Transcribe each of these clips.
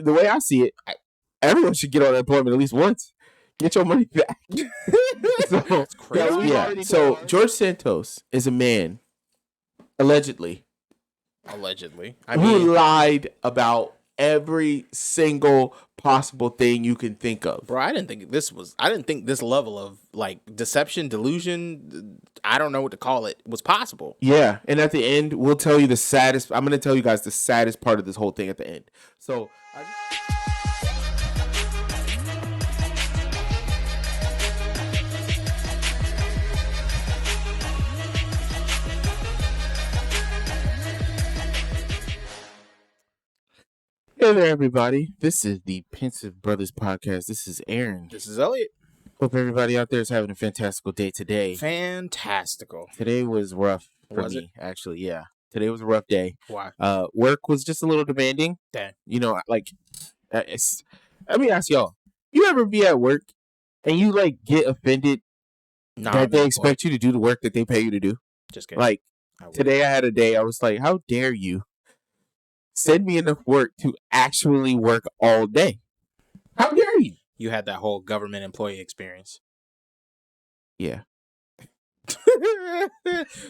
the way I see it, everyone should get on unemployment at least once. Get your money back. That's crazy. Yeah. So George Santos is a man, allegedly, who lied about every single possible thing you can think of. Bro, I didn't think this level of like deception, delusion, I don't know what to call it, was possible. Yeah, and at the end, we'll tell you the saddest. I'm going to tell you guys the saddest part of this whole thing at the end. So, hey there, everybody. This is the Pensive Brothers podcast. This is Aaron. This is Elliot. Hope everybody out there is having a fantastical day today. Fantastical. Today was rough for Was me, actually. Yeah. Today was a rough day. Why? Work was just a little demanding. Damn. You know, like, let me ask y'all. You ever be at work and you, like, get offended that they expect you to do the work that they pay you to do? Just kidding. Like, today I had a day, I was like, how dare you send me enough work to actually work all day? How dare you? You had that whole government employee experience. Yeah.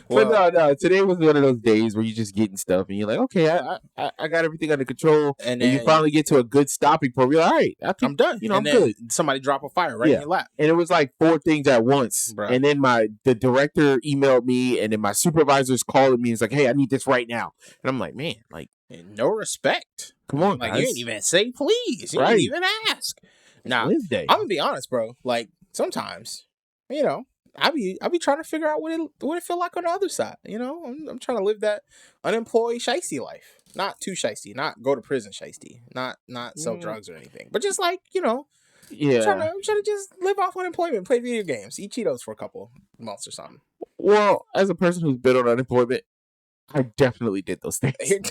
Well, But no. Today was one of those days where you're just getting stuff and you're like, okay, I got everything under control. And then you finally get to a good stopping point. You're like, all right, I'm done. You know, I'm good. Somebody drop a fire right in your lap. And it was like 4 things at once. Bruh. And then the director emailed me, and then my supervisor's calling me. It's like, hey, I need this right now. And I'm like, man, like, no respect. Come on, like, guys. you didn't even say please. You didn't even ask. Now, Wednesday. I'm gonna be honest, bro. Like, sometimes, you know, I be trying to figure out what it feel like on the other side. You know, I'm trying to live that unemployed shiesty life. Not too shiesty, not go to prison shiesty, not sell drugs or anything, but just like, you know, I'm trying to just live off unemployment, play video games, eat Cheetos for a couple months or something. Well, as a person who's been on unemployment, I definitely did those things.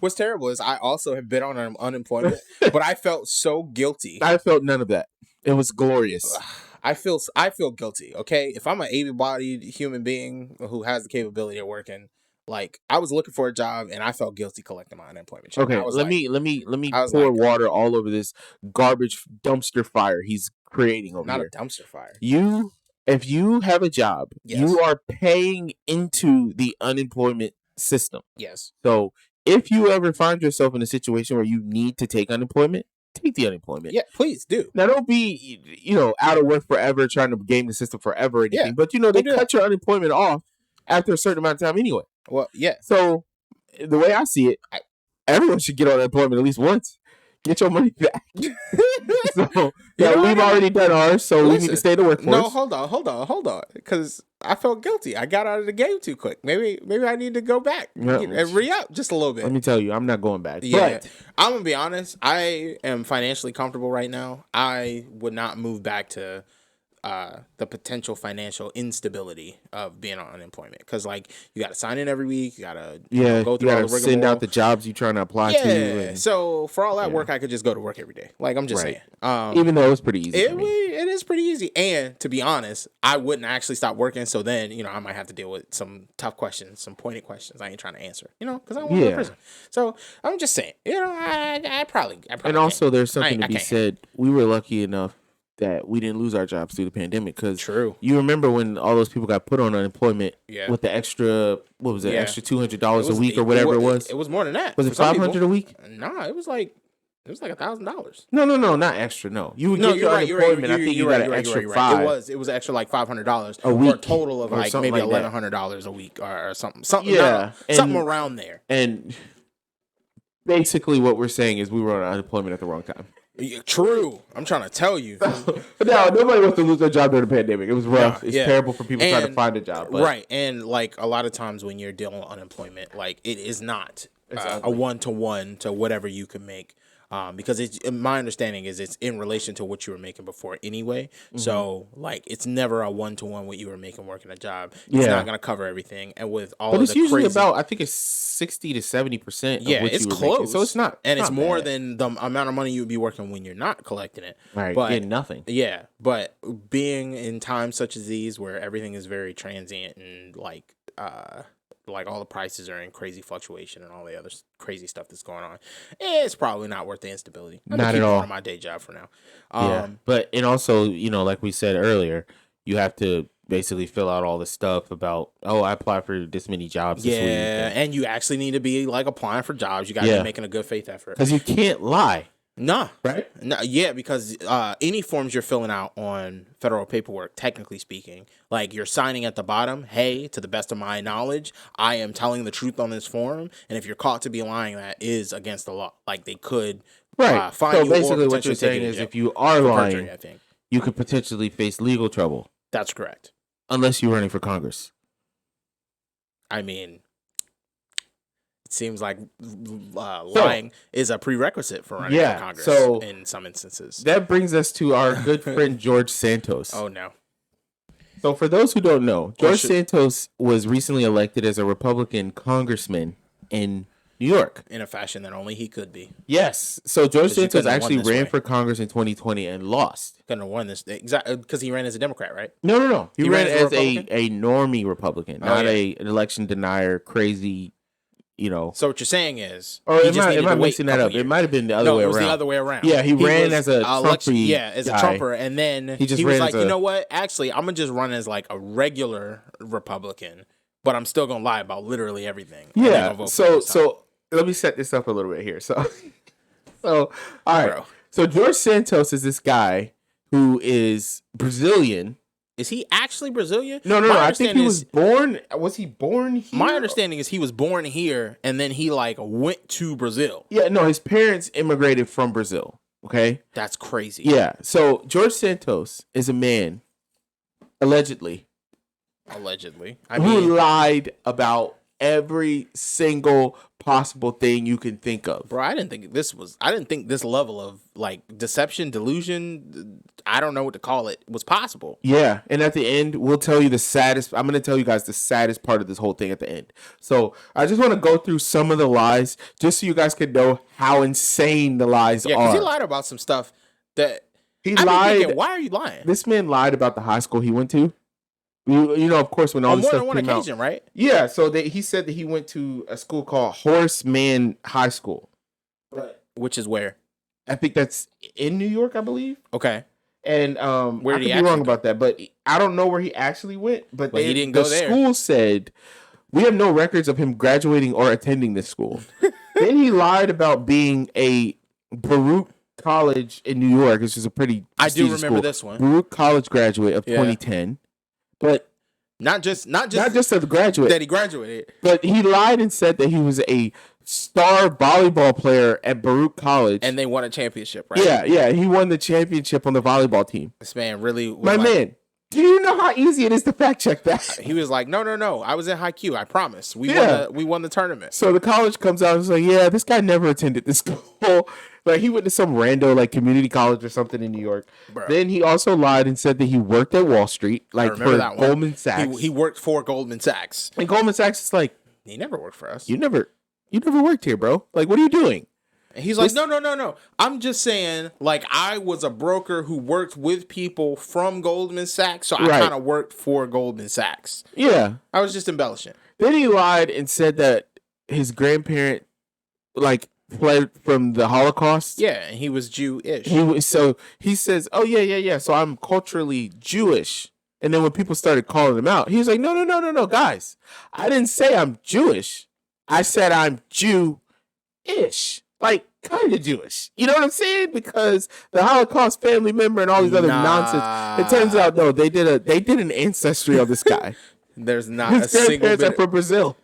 What's terrible is I also have been on unemployment, but I felt so guilty. I felt none of that. It was glorious. I feel guilty, okay? If I'm an able-bodied human being who has the capability of working, like, I was looking for a job and I felt guilty collecting my unemployment check. Okay, let me pour water all over this garbage dumpster fire he's creating over here. here. Not a dumpster fire. If you have a job, yes, you are paying into the unemployment system. Yes. So if you ever find yourself in a situation where you need to take unemployment, take the unemployment. Yeah, please do. Now, don't be, out of work forever, trying to game the system forever or anything. Yeah, but, they cut your unemployment off after a certain amount of time anyway. Well, yeah. So the way I see it, everyone should get on unemployment at least once. Get your money back. So, we've already done ours, so we need to stay in the workforce. No, hold on. Because I felt guilty. I got out of the game too quick. Maybe I need to go back and re-up just a little bit. Let me tell you, I'm not going back. Yeah, but I'm going to be honest. I am financially comfortable right now. I would not move back to the potential financial instability of being on unemployment, because like you got to sign in every week, you got to go through all the rigmarole, send out the jobs you're trying to apply to. And, so for all that work, I could just go to work every day. Like, I'm just saying, even though it was pretty easy. It is pretty easy, and to be honest, I wouldn't actually stop working. So then I might have to deal with some tough questions, some pointed questions I ain't trying to answer. Because I don't want to go to prison. So I'm just saying, I probably. And also, there's something to be said. We were lucky enough that we didn't lose our jobs through the pandemic, because you remember when all those people got put on unemployment with the extra, what was it, extra $200 a week or whatever it was? It was more than that. Was it $500 a week? Nah, it was like $1,000. No, not extra. No, you would get your unemployment. I think you got an extra $500. It was extra like $500 a week, for a total of like maybe $1,100 a week or something. Something around there. And basically, what we're saying is we were on unemployment at the wrong time. Yeah, true. I'm trying to tell you. No, nobody wants to lose their job during the pandemic. It was rough. It's terrible for people trying to find a job. But. Right. And like a lot of times when you're dealing with unemployment, like it is not a 1-to-1 to whatever you can make. Because my understanding is it's in relation to what you were making before anyway. Mm-hmm. So like it's never a 1-to-1 what you were making working a job. It's not going to cover everything. And with all of the it's usually about, I think it's 60 to 70%. Yeah, what it's you were close. Making. So it's not, and it's more bad. than the amount of money you would be working when you're not collecting it. Right, but getting nothing. Yeah, but being in times such as these where everything is very transient and like like all the prices are in crazy fluctuation and all the other crazy stuff that's going on. It's probably not worth the instability. Not at all. On my day job for now. But and also, like we said earlier, you have to basically fill out all the stuff about, I applied for this many jobs this week. Yeah, and you actually need to be like applying for jobs. You got to be making a good faith effort. Because you can't lie. Nah. Right? No, yeah, because any forms you're filling out on federal paperwork, technically speaking, like you're signing at the bottom, hey, to the best of my knowledge, I am telling the truth on this form. And if you're caught to be lying, that is against the law. Like they could fine so you. Basically, what you're saying is if you are lying, perjury, I think you could potentially face legal trouble. That's correct. Unless you're running for Congress. I mean, it seems like lying is a prerequisite for running for Congress in some instances. That brings us to our good friend George Santos. Oh, no. So for those who don't know, George Santos was recently elected as a Republican congressman in New York. In a fashion that only he could be. Yes. So George Santos actually ran for Congress in 2020 and lost. Couldn't have won this. Exactly, because he ran as a Democrat, right? No. He ran as a normie Republican, not an election denier, crazy, So what you're saying is... Or am I mixing that up? It might have been the other way around. No, it was the other way around. Yeah, he ran as a Trumper. Yeah, as a Trumper, and then he was like, you know what? Actually, I'm going to just run as like a regular Republican, but I'm still going to lie about literally everything. Yeah, so let me set this up a little bit here. So all right. Bro. So George Santos is this guy who is Brazilian. Is he actually Brazilian? No. I think he was born. Was he born here? My understanding is he was born here and then he like went to Brazil. Yeah, no, his parents immigrated from Brazil. Okay, that's crazy. Yeah. So George Santos is a man, allegedly, who lied about every single possible thing you can think of. Bro, I didn't think this level of like deception, delusion, I don't know what to call it, was possible. Yeah, and at the end, we'll tell you I'm going to tell you guys the saddest part of this whole thing at the end. So I just want to go through some of the lies just so you guys can know how insane the lies are. Yeah, because he lied about some stuff that... lied. Thinking, why are you lying? This man lied about the high school he went to. Of course, when all this stuff came out. On more than one occasion, right? Yeah, so he said that he went to a school called Horseman High School. Which is where? I think that's in New York, I believe. Okay. And where did I could be wrong about that, but I don't know where he actually went. But he didn't go there. The school said, we have no records of him graduating or attending this school. Then he lied about being a Baruch College in New York, which is a pretty prestigious school. This one. Baruch College graduate of 2010. But not just a graduate that he graduated, but he lied and said that he was a star volleyball player at Baruch College, and they won a championship. Right? Yeah, he won the championship on the volleyball team. This man really, man. Do you know how easy it is to fact check that? He was like, no. I was in Haiku. I promise. We won the tournament. So the college comes out and is like, yeah, this guy never attended this school. Like he went to some rando like community college or something in New York. Bro. Then he also lied and said that he worked at Wall Street, like for Goldman Sachs. He worked for Goldman Sachs. And Goldman Sachs is like, he never worked for us. You never worked here, bro. Like, what are you doing? And he's like, no. I'm just saying, like, I was a broker who worked with people from Goldman Sachs, so I kind of worked for Goldman Sachs. Yeah. I was just embellishing. Then he lied and said that his grandparent, like, fled from the Holocaust. Yeah, and he was Jewish. So he says, oh, yeah. So I'm culturally Jewish. And then when people started calling him out, he was like, no, guys. I didn't say I'm Jewish. I said I'm Jew-ish. Like, kind of Jewish. You know what I'm saying? Because the Holocaust family member and all these other nonsense. It turns out, no, they did an ancestry of this guy. There's not a single bit. Are from Brazil.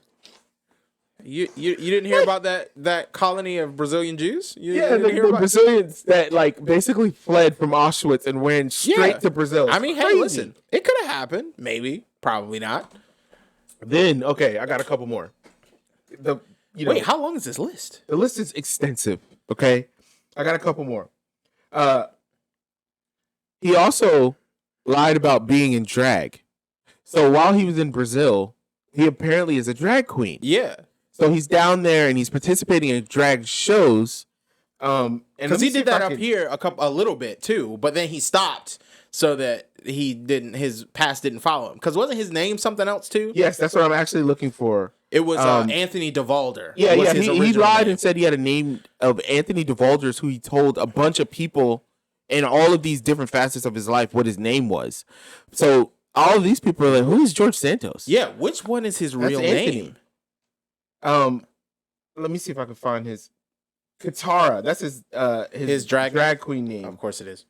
You didn't hear about that colony of Brazilian Jews? The Brazilians that like basically fled from Auschwitz and went straight to Brazil. I mean, hey, listen, it could have happened. Maybe, probably not. Then, okay, I got a couple more. Wait, how long is this list? The list is extensive. Okay, I got a couple more. He also lied about being in drag. So while he was in Brazil, he apparently is a drag queen. Yeah. So he's down there and he's participating in drag shows. Because he did that up here a little bit too, but then he stopped so that his past didn't follow him. Because wasn't his name something else too? Yes, that's what I'm actually looking for. It was Anthony DeValder. Yeah, he lied and said he had a name of Anthony DeValder's, who he told a bunch of people in all of these different facets of his life what his name was. So all of these people are like, who is George Santos? Yeah, which one is his real name? Let me see if I can find his Katara. That's his drag queen name. Of course it is.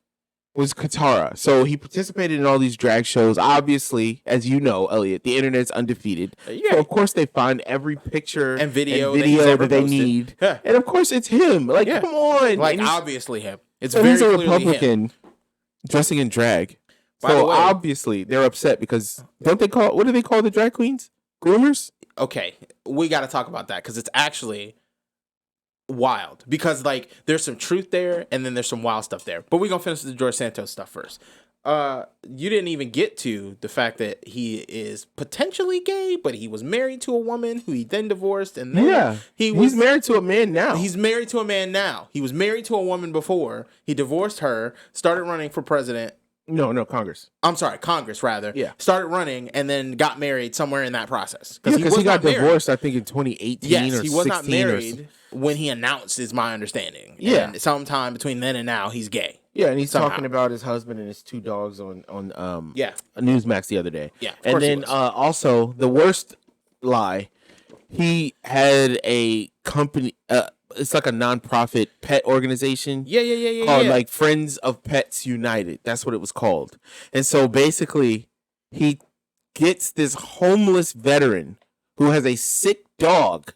Was Katara. So he participated in all these drag shows. Obviously, as you know, Elliot, the internet's undefeated. Yeah. So of course they find every picture and video that they need. Yeah. And of course it's him. Like, come on. Like, obviously him. It's so very he's a clearly Republican him. dressing in drag. So obviously they're upset because what do they call the drag queens? Groomers? Okay. We got to talk about that because it's actually wild, because like there's some truth there and then there's some wild stuff there, but we're gonna finish the George Santos stuff first. You didn't even get to the fact that he is potentially gay, but he was married to a woman who he then divorced, and then he's married to a man now. He's married to a man now. He was married to a woman before. He divorced her, started running for president. No, Congress. I'm sorry, Congress, rather. Yeah. Started running and then got married somewhere in that process. Because he got divorced, I think, in 2018 yes, or 16. He was not married when he announced, is my understanding. Yeah. And sometime between then and now, he's gay. Yeah, and he's talking about his husband and his 2 dogs on Newsmax the other day. Yeah, and then also, the worst lie, he had a company... it's like a nonprofit pet organization. Yeah. Called like Friends of Pets United. That's what it was called. And so basically, he gets this homeless veteran who has a sick dog.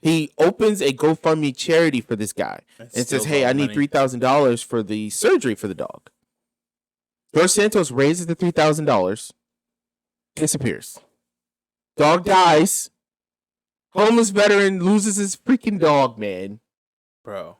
He opens a GoFundMe charity for this guy and says, "Hey, I need $3,000 for the surgery for the dog." George Santos raises the $3,000, disappears. Dog dies. Homeless veteran loses his freaking dog, man. Bro.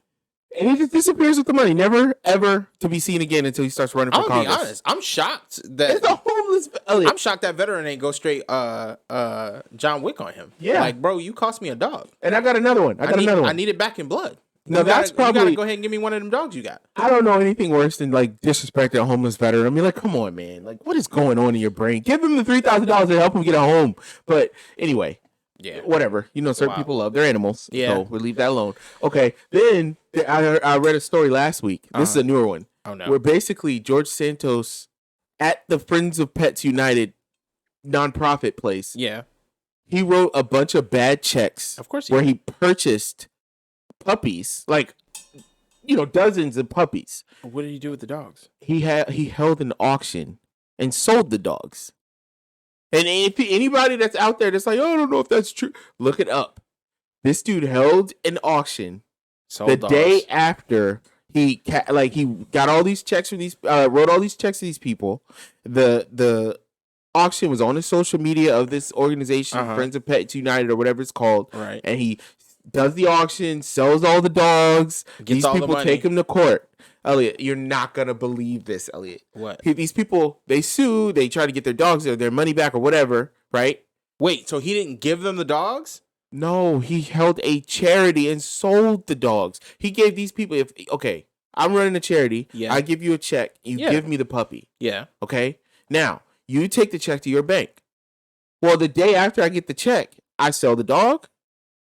And he just disappears with the money. Never, ever to be seen again until he starts running for Congress. I'll be honest. I'm shocked that... It's a homeless... I'm shocked that veteran ain't go straight John Wick on him. Yeah. Like, bro, you cost me a dog. And I got another one. I need it back in blood. No, that's probably... You gotta go ahead and give me one of them dogs you got. I don't know anything worse than, like, disrespecting a homeless veteran. I mean, like, come on, man. Like, what is going on in your brain? Give him the $3,000 to help him get a home. But anyway... Yeah. Whatever. You know, certain people love their animals. Yeah. So we'll leave that alone. Okay. Then I read a story last week. This is a newer one. Oh, no. Where basically George Santos at the Friends of Pets United nonprofit place. Yeah. He wrote a bunch of bad checks. Of course. Where he purchased puppies, like, you know, dozens of puppies. What did he do with the dogs? He held an auction and sold the dogs. And if anybody that's out there that's like, oh, I don't know if that's true, look it up. This dude held an auction day after he got all these checks for these, wrote all these checks to these people. The auction was on the social media of this organization, Friends of Pets United or whatever it's called. Right. And he does the auction, sells all the dogs. These people take him to court. Elliot, you're not going to believe this, Elliot. What? These people, they sue, they try to get their dogs or their money back or whatever, right? Wait, so he didn't give them the dogs? No, he held a charity and sold the dogs. He gave these people, I'm running a charity. Yeah. I give you a check. You give me the puppy. Yeah. Okay? Now, you take the check to your bank. Well, the day after I get the check, I sell the dog,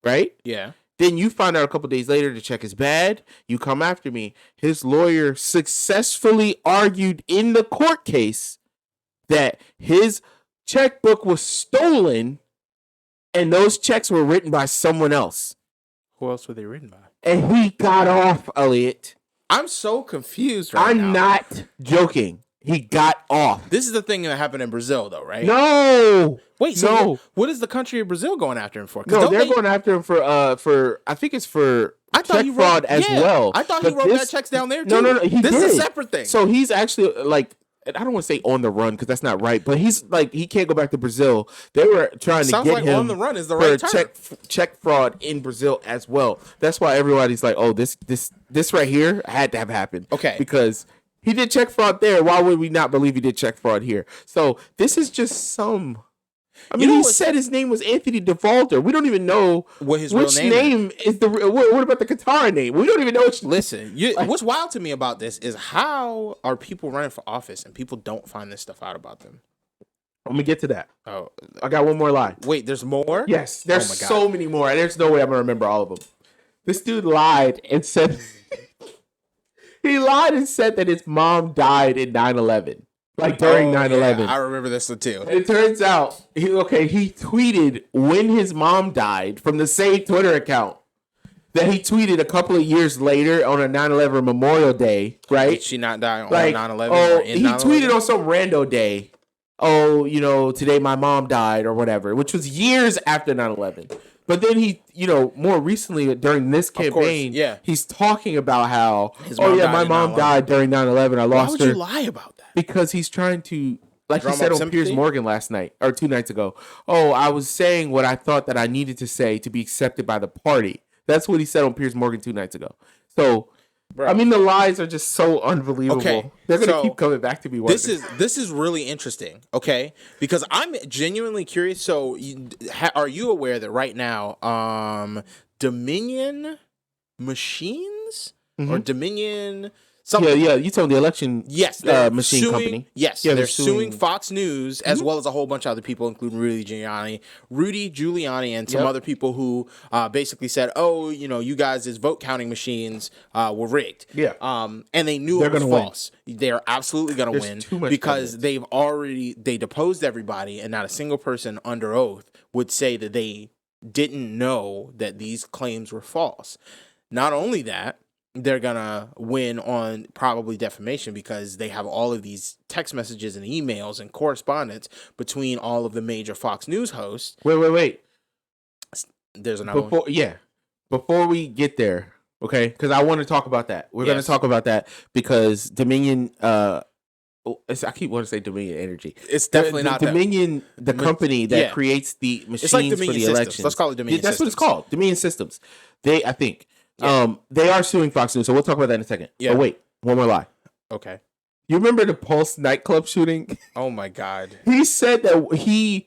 right? Yeah. Then you find out a couple days later the check is bad. You come after me. His lawyer successfully argued in the court case that his checkbook was stolen and those checks were written by someone else. Who else were they written by? And he got off, Elliot. I'm so confused now. I'm not joking. He got off. This is the thing that happened in Brazil, though, right? No. Wait, so what is the country of Brazil going after him for? No, they're going after him for I think it's for check fraud as well. I thought he wrote bad checks down there, too. No, he This did. is a separate thing. So he's actually, like, I don't want to say on the run because that's not right, but he's like, he can't go back to Brazil. They were trying to get him. Sounds like on the run is the right term. Check fraud in Brazil as well. That's why everybody's like, oh, this right here had to have happened. Okay. Because he did check fraud there. Why would we not believe he did check fraud here? So this is just some I mean, he said his name was Anthony DeValter. We don't even know what his real name is. What about the Qatar name? We don't even know. Listen, what's wild to me about this is how are people running for office and people don't find this stuff out about them? I'm gonna get to that. Oh, I got one more lie. Wait, there's more? Yes, there's so many more. There's no way I'm gonna remember all of them. This dude lied and said he lied and said that his mom died in 9/11. Like during 9/11. Yeah, I remember this one too. And it turns out he tweeted when his mom died from the same Twitter account that he tweeted a couple of years later on a 9/11 Memorial Day, right? Did she not die on 9/11? Oh, he tweeted on some rando day. Oh, today my mom died or whatever, which was years after 9/11. But then he, more recently during this campaign, he's talking about how, my mom died during 9/11. I lost her. Why would you lie about that? Because he's trying to, like he said on Piers Morgan last night or 2 nights ago. Oh, I was saying what I thought that I needed to say to be accepted by the party. That's what he said on Piers Morgan 2 nights ago. So, bro, I mean, the lies are just so unbelievable. Okay, they're gonna keep coming back to me. This is really interesting. Okay, because I'm genuinely curious. So, are you aware that right now, Dominion Machines or Dominion? Yeah. You told the election. Yes, machine company. Yes, they're suing Fox News as well as a whole bunch of other people, including Rudy Giuliani, and some other people who basically said, "Oh, you guys' vote counting machines were rigged." Yeah. And they knew it was false. They are absolutely going to win because they deposed everybody, and not a single person under oath would say that they didn't know that these claims were false. Not only that, they're going to win on probably defamation because they have all of these text messages and emails and correspondence between all of the major Fox News hosts. Wait. There's another one. Before we get there, okay? Because I want to talk about that. We're going to talk about that because Dominion... I keep wanting to say Dominion Energy. It's definitely not Dominion, the company that creates the machines for the elections. Let's call it Dominion Systems. That's what it's called. Dominion Systems. I think. Yeah. They are suing Fox News, so we'll talk about that in a second. Yeah. But wait, one more lie. Okay. You remember the Pulse nightclub shooting? Oh my God. He said that he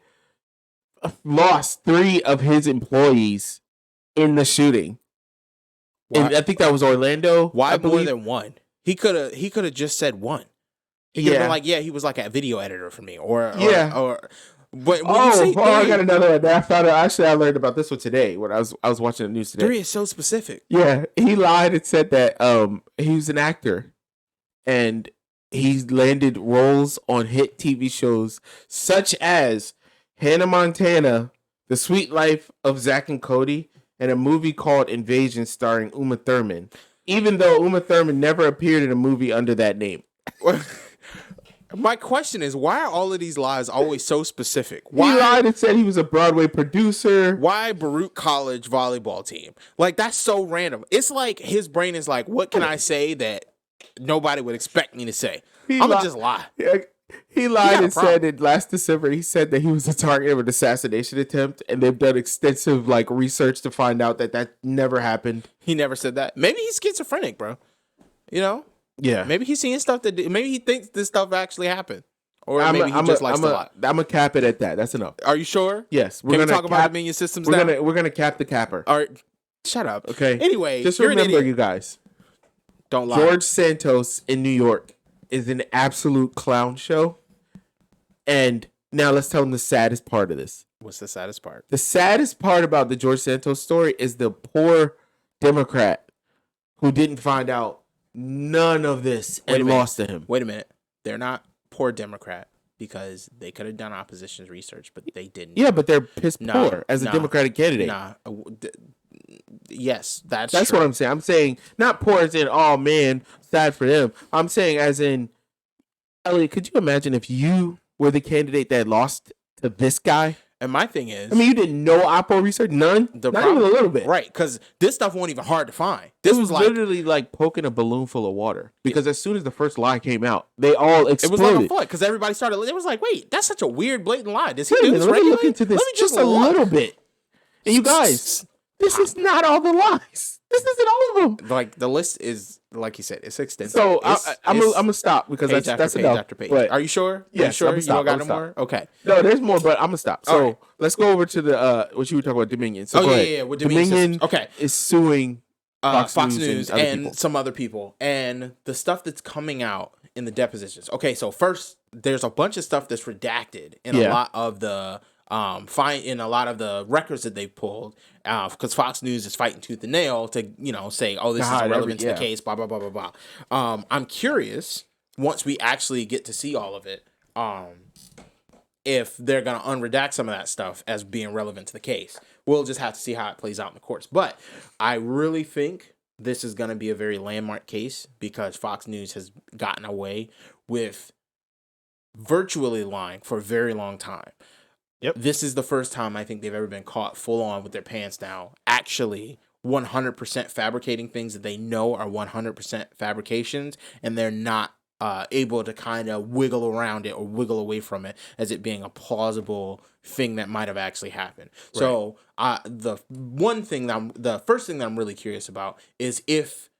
lost 3 of his employees in the shooting. And I think that was Orlando. Why more than one? He could have just said one. He could have been like, he was like a video editor for me, or But I got another one. I learned about this one today when I was watching the news today. 3 is so specific. Yeah, he lied and said that he was an actor, and he landed roles on hit TV shows such as Hannah Montana, The Sweet Life of Zack and Cody, and a movie called Invasion starring Uma Thurman. Even though Uma Thurman never appeared in a movie under that name. My question is, why are all of these lies always so specific? Why he lied and said he was a Broadway producer? Why Baruch College volleyball team? Like, that's so random. It's like his brain is like, what can I say that nobody would expect me to say? I'm going to just lie. Yeah, he lied and said that last December, he said that he was the target of an assassination attempt, and they've done extensive research to find out that never happened. He never said that. Maybe he's schizophrenic, bro. Yeah. Maybe he's seeing stuff maybe he thinks this stuff actually happened. Or maybe he just likes to lie. I'm going to cap it at that. That's enough. Are you sure? Yes. Can we talk about Dominion Systems now? We're going to cap the capper. All right. Shut up. Okay. Anyway, just remember, you guys. Don't lie. George Santos in New York is an absolute clown show. And now let's tell them the saddest part of this. What's the saddest part? The saddest part about the George Santos story is the poor Democrat who didn't find out none of this and lost to him. Wait a minute. They're not poor Democrat because they could have done opposition research, but they didn't. Yeah, but they're poor as a Democratic candidate. Yes, that's what I'm saying. I'm saying not poor as in, oh man, sad for them. I'm saying as in, Elliot, could you imagine if you were the candidate that lost to this guy? And my thing is, you didn't know Oppo research? None? Not even a little bit. Right, because this stuff wasn't even hard to find. This was literally like poking a balloon full of water. Because as soon as the first lie came out, they all exploded. It was like a flood, because everybody started, it was like, wait, that's such a weird, blatant lie. Does he do this regularly? Let me look into this just a little bit. And you guys, This is not all the lies. This isn't all of them. Like the list is, like you said, it's extensive. So I'm gonna stop because that's page enough. after page. But are you sure? Yes, you sure? I'm stop, You don't got no more? Okay. No, there's more, but I'm gonna stop. So right. let's go over to the what you were talking about, Dominion. So go ahead. Yeah. With Dominion okay, is suing Fox News and some other people, and the stuff that's coming out in the depositions. Okay, so first, there's a bunch of stuff that's redacted in a lot of the in a lot of the records that they pulled, because Fox News is fighting tooth and nail to say, oh, this is irrelevant to the case, blah blah blah blah blah. I'm curious once we actually get to see all of it, if they're gonna unredact some of that stuff as being relevant to the case. We'll just have to see how it plays out in the courts. But I really think this is gonna be a very landmark case because Fox News has gotten away with virtually lying for a very long time. Yep. This is the first time I think they've ever been caught full on with their pants down, actually 100% fabricating things that they know are 100% fabrications, and they're not able to kind of wiggle around it or wiggle away from it as it being a plausible thing that might have actually happened. Right. So the first thing that I'm really curious about is if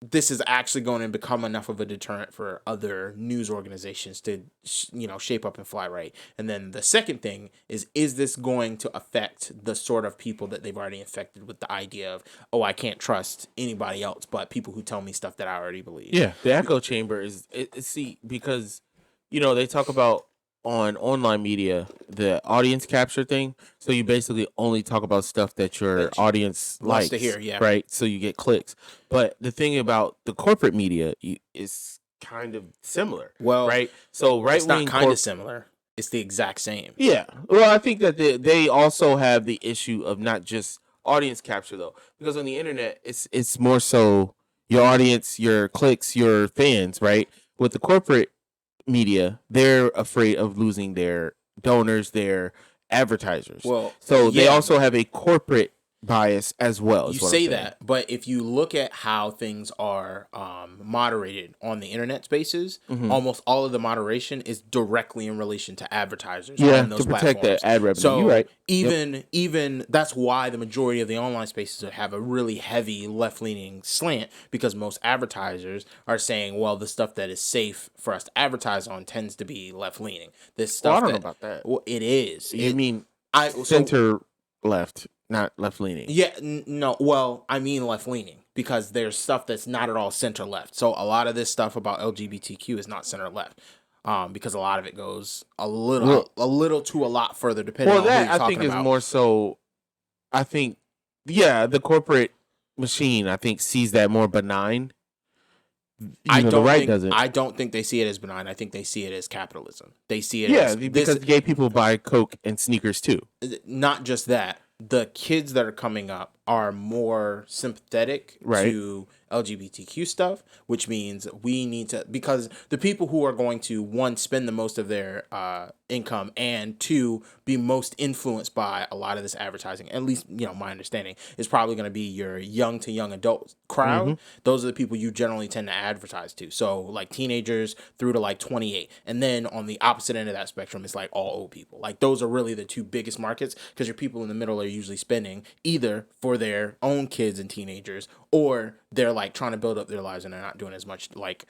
this is actually going to become enough of a deterrent for other news organizations to, shape up and fly right. And then the second thing is this going to affect the sort of people that they've already infected with the idea of, oh, I can't trust anybody else but people who tell me stuff that I already believe. Yeah, the echo chamber is, because, they talk about on online media, the audience capture thing. So you basically only talk about stuff that your audience likes to hear, yeah. Right? So you get clicks. But the thing about the corporate media is kind of similar. Well, right? So it's not kind of similar. It's the exact same. Yeah. Well, I think that they also have the issue of not just audience capture, though. Because on the internet, it's more so your audience, your clicks, your fans, right? With the corporate media, they're afraid of losing their donors, their advertisers. Well, so they also have a corporate bias as well. You say that, but if you look at how things are moderated on the internet spaces, almost all of the moderation is directly in relation to advertisers. Yeah, on those to protect that ad revenue. So you're right. Even that's why the majority of the online spaces have a really heavy left-leaning slant, because most advertisers are saying, well, the stuff that is safe for us to advertise on tends to be left-leaning. This stuff I don't know about that. Well, it is. You mean center left? Not left-leaning. Yeah, no. Well, I mean left-leaning because there's stuff that's not at all center-left. So a lot of this stuff about LGBTQ is not center-left, because a lot of it goes a little to a lot further depending on who you're talking about. Well, that I think is more so. I think, the corporate machine, I think, sees that more benign. I don't think they see it as benign. I think they see it as capitalism. They see it as because gay people buy Coke and sneakers too. Not just that. The kids that are coming up are more sympathetic to LGBTQ stuff, which means we need to, because the people who are going to, one, spend the most of their income, and two, be most influenced by a lot of this advertising, at least, my understanding, is probably going to be your young to young adult crowd. Mm-hmm. Those are the people you generally tend to advertise to. So like teenagers through to like 28. And then on the opposite end of that spectrum, it's like all old people. Like those are really the two biggest markets, because your people in the middle are usually spending either for their own kids and teenagers, or they're like trying to build up their lives and they're not doing as much like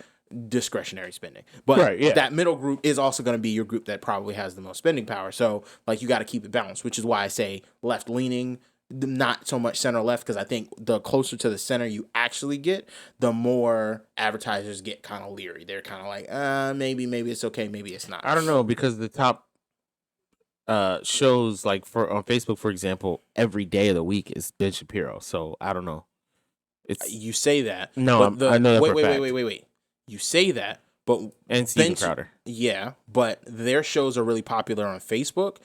discretionary spending. But that middle group is also going to be your group that probably has the most spending power. So like you got to keep it balanced, which is why I say left leaning, not so much center left, because I think the closer to the center you actually get, the more advertisers get kind of leery. They're kind of like, maybe it's okay, maybe it's not. I don't know, because the top shows like on Facebook, for example, every day of the week is Ben Shapiro. So I don't know. You say that. No, I know that. Wait. You say that, but and Steven Crowder. Yeah, but their shows are really popular on Facebook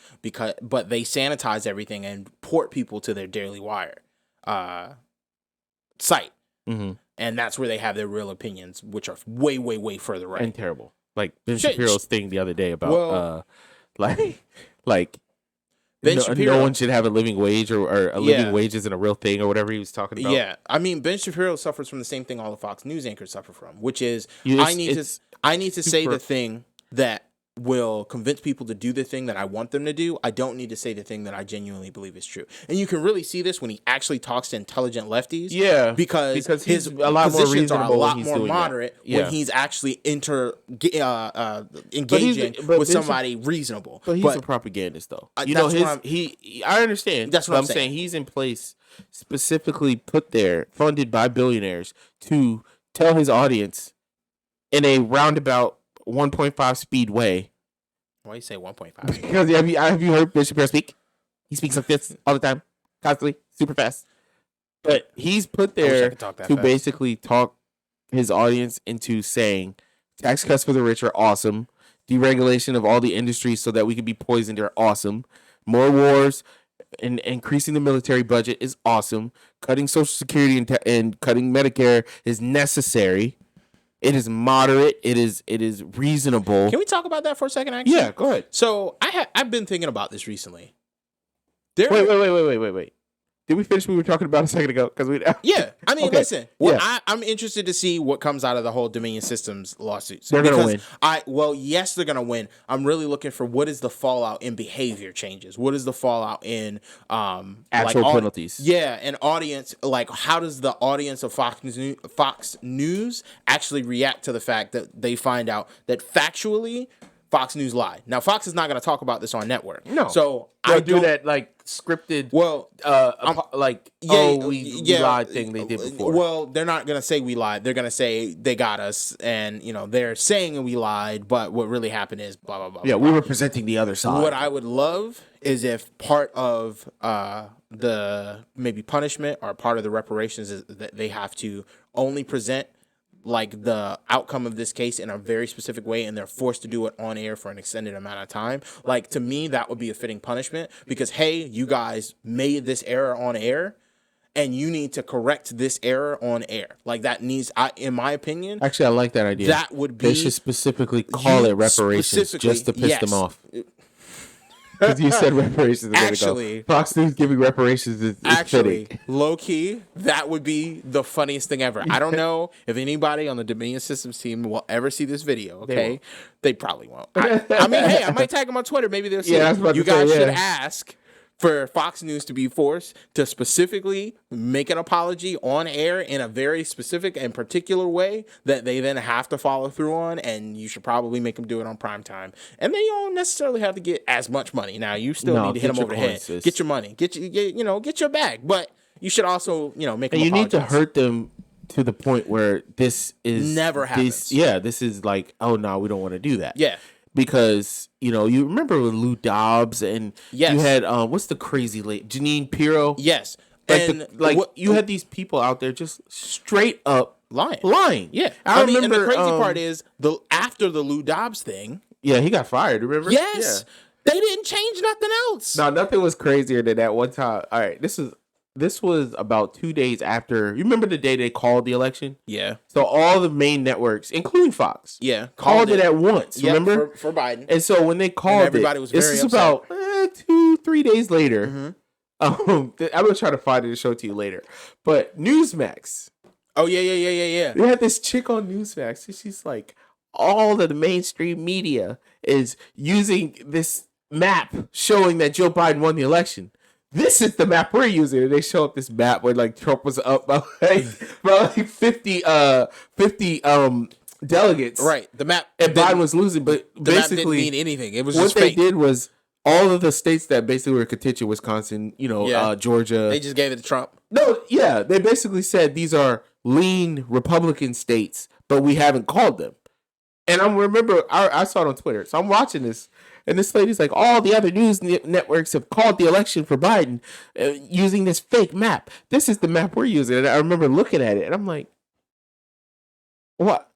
but they sanitize everything and port people to their Daily Wire site, and that's where they have their real opinions, which are way, way, way further right and terrible. Like Ben Shapiro's thing the other day about like. Ben Shapiro, no one should have a living wage, or a living wage isn't a real thing, or whatever he was talking about. Yeah, I mean, Ben Shapiro suffers from the same thing all the Fox News anchors suffer from, which is I need to say the thing that will convince people to do the thing that I want them to do, I don't need to say the thing that I genuinely believe is true. And you can really see this when he actually talks to intelligent lefties. Yeah, because his a lot positions are a lot more moderate when he's actually engaging with somebody reasonable. But he's a propagandist, though. I understand. That's what I'm saying. He's in place specifically put there, funded by billionaires to tell his audience in a roundabout 1.5 speed way. Why do you say 1.5? Because have you heard Ben Shapiro speak? He speaks like this all the time, constantly, super fast. But he's put there to basically talk his audience into saying tax cuts for the rich are awesome. Deregulation of all the industries so that we can be poisoned are awesome. More wars and increasing the military budget is awesome. Cutting Social Security and cutting Medicare is necessary. It is moderate. It is reasonable. Can we talk about that for a second, actually? Yeah, go ahead. So I've been thinking about this recently. Wait. Did we finish what we were talking about a second ago? Yeah. I mean, okay. Listen. I'm interested to see what comes out of the whole Dominion Systems lawsuits. They're going to win. Yes, they're going to win. I'm really looking for what is the fallout in behavior changes. What is the fallout in actual penalties? Yeah, an audience. Like, how does the audience of Fox News actually react to the fact that they find out that factually Fox News lied? Now, Fox is not going to talk about this on network. No. So they'll do that like scripted. Well, we lied thing they did before. Well, they're not going to say we lied. They're going to say they got us, and they're saying we lied, but what really happened is blah blah blah. Yeah, blah. We were presenting the other side. What I would love is if part of the maybe punishment or part of the reparations is that they have to only present like the outcome of this case in a very specific way, and they're forced to do it on air for an extended amount of time. Like, to me, that would be a fitting punishment because, hey, you guys made this error on air and you need to correct this error on air. Like, that needs, in my opinion. Actually, I like that idea. That would be. They should specifically call it reparations just to piss them off. Because you said reparations. Actually, Fox News giving reparations is fitting. Low key, that would be the funniest thing ever. I don't know if anybody on the Dominion Systems team will ever see this video. Okay, they probably won't. I mean, hey, I might tag them on Twitter. Maybe they'll see it. You guys should ask for Fox News to be forced to specifically make an apology on air in a very specific and particular way that they then have to follow through on, and you should probably make them do it on prime time. And they don't necessarily have to get as much money. Now, you still need to hit them over the head. Get your money. Get your bag. But you should also, make them apologize. You need to hurt them to the point where this is never happens. This is like, oh no, we don't want to do that. Yeah. Because, you remember with Lou Dobbs and you had, what's the crazy lady? Jeanine Pirro? Yes. You had these people out there just straight up lying. Yeah. I remember. And the crazy part is, after the Lou Dobbs thing. Yeah, he got fired, remember? Yes. Yeah. They didn't change nothing else. No, nothing was crazier than that one time. All right, this was about 2 days after. You remember the day they called the election? Yeah. So all the main networks, including Fox, called it at once. Remember for Biden. And so when they called everybody was very this is upset. about 2-3 days later. Mm-hmm. I'm gonna try to find it and show it to you later. But Newsmax. Oh yeah. They had this chick on Newsmax, and she's like, all of the mainstream media is using this map showing that Joe Biden won the election. This is the map we're using. And they show up this map where like Trump was up by like 50 delegates. Right. The map and Biden was losing, but the basically map didn't mean anything. It was what just they fake. did was all of the states that basically were contentious, Wisconsin, Georgia. They just gave it to Trump. No, yeah. They basically said these are lean Republican states, but we haven't called them. And I saw it on Twitter. So I'm watching this. And this lady's like, all the other news networks have called the election for Biden using this fake map. This is the map we're using. And I remember looking at it, and I'm like, what?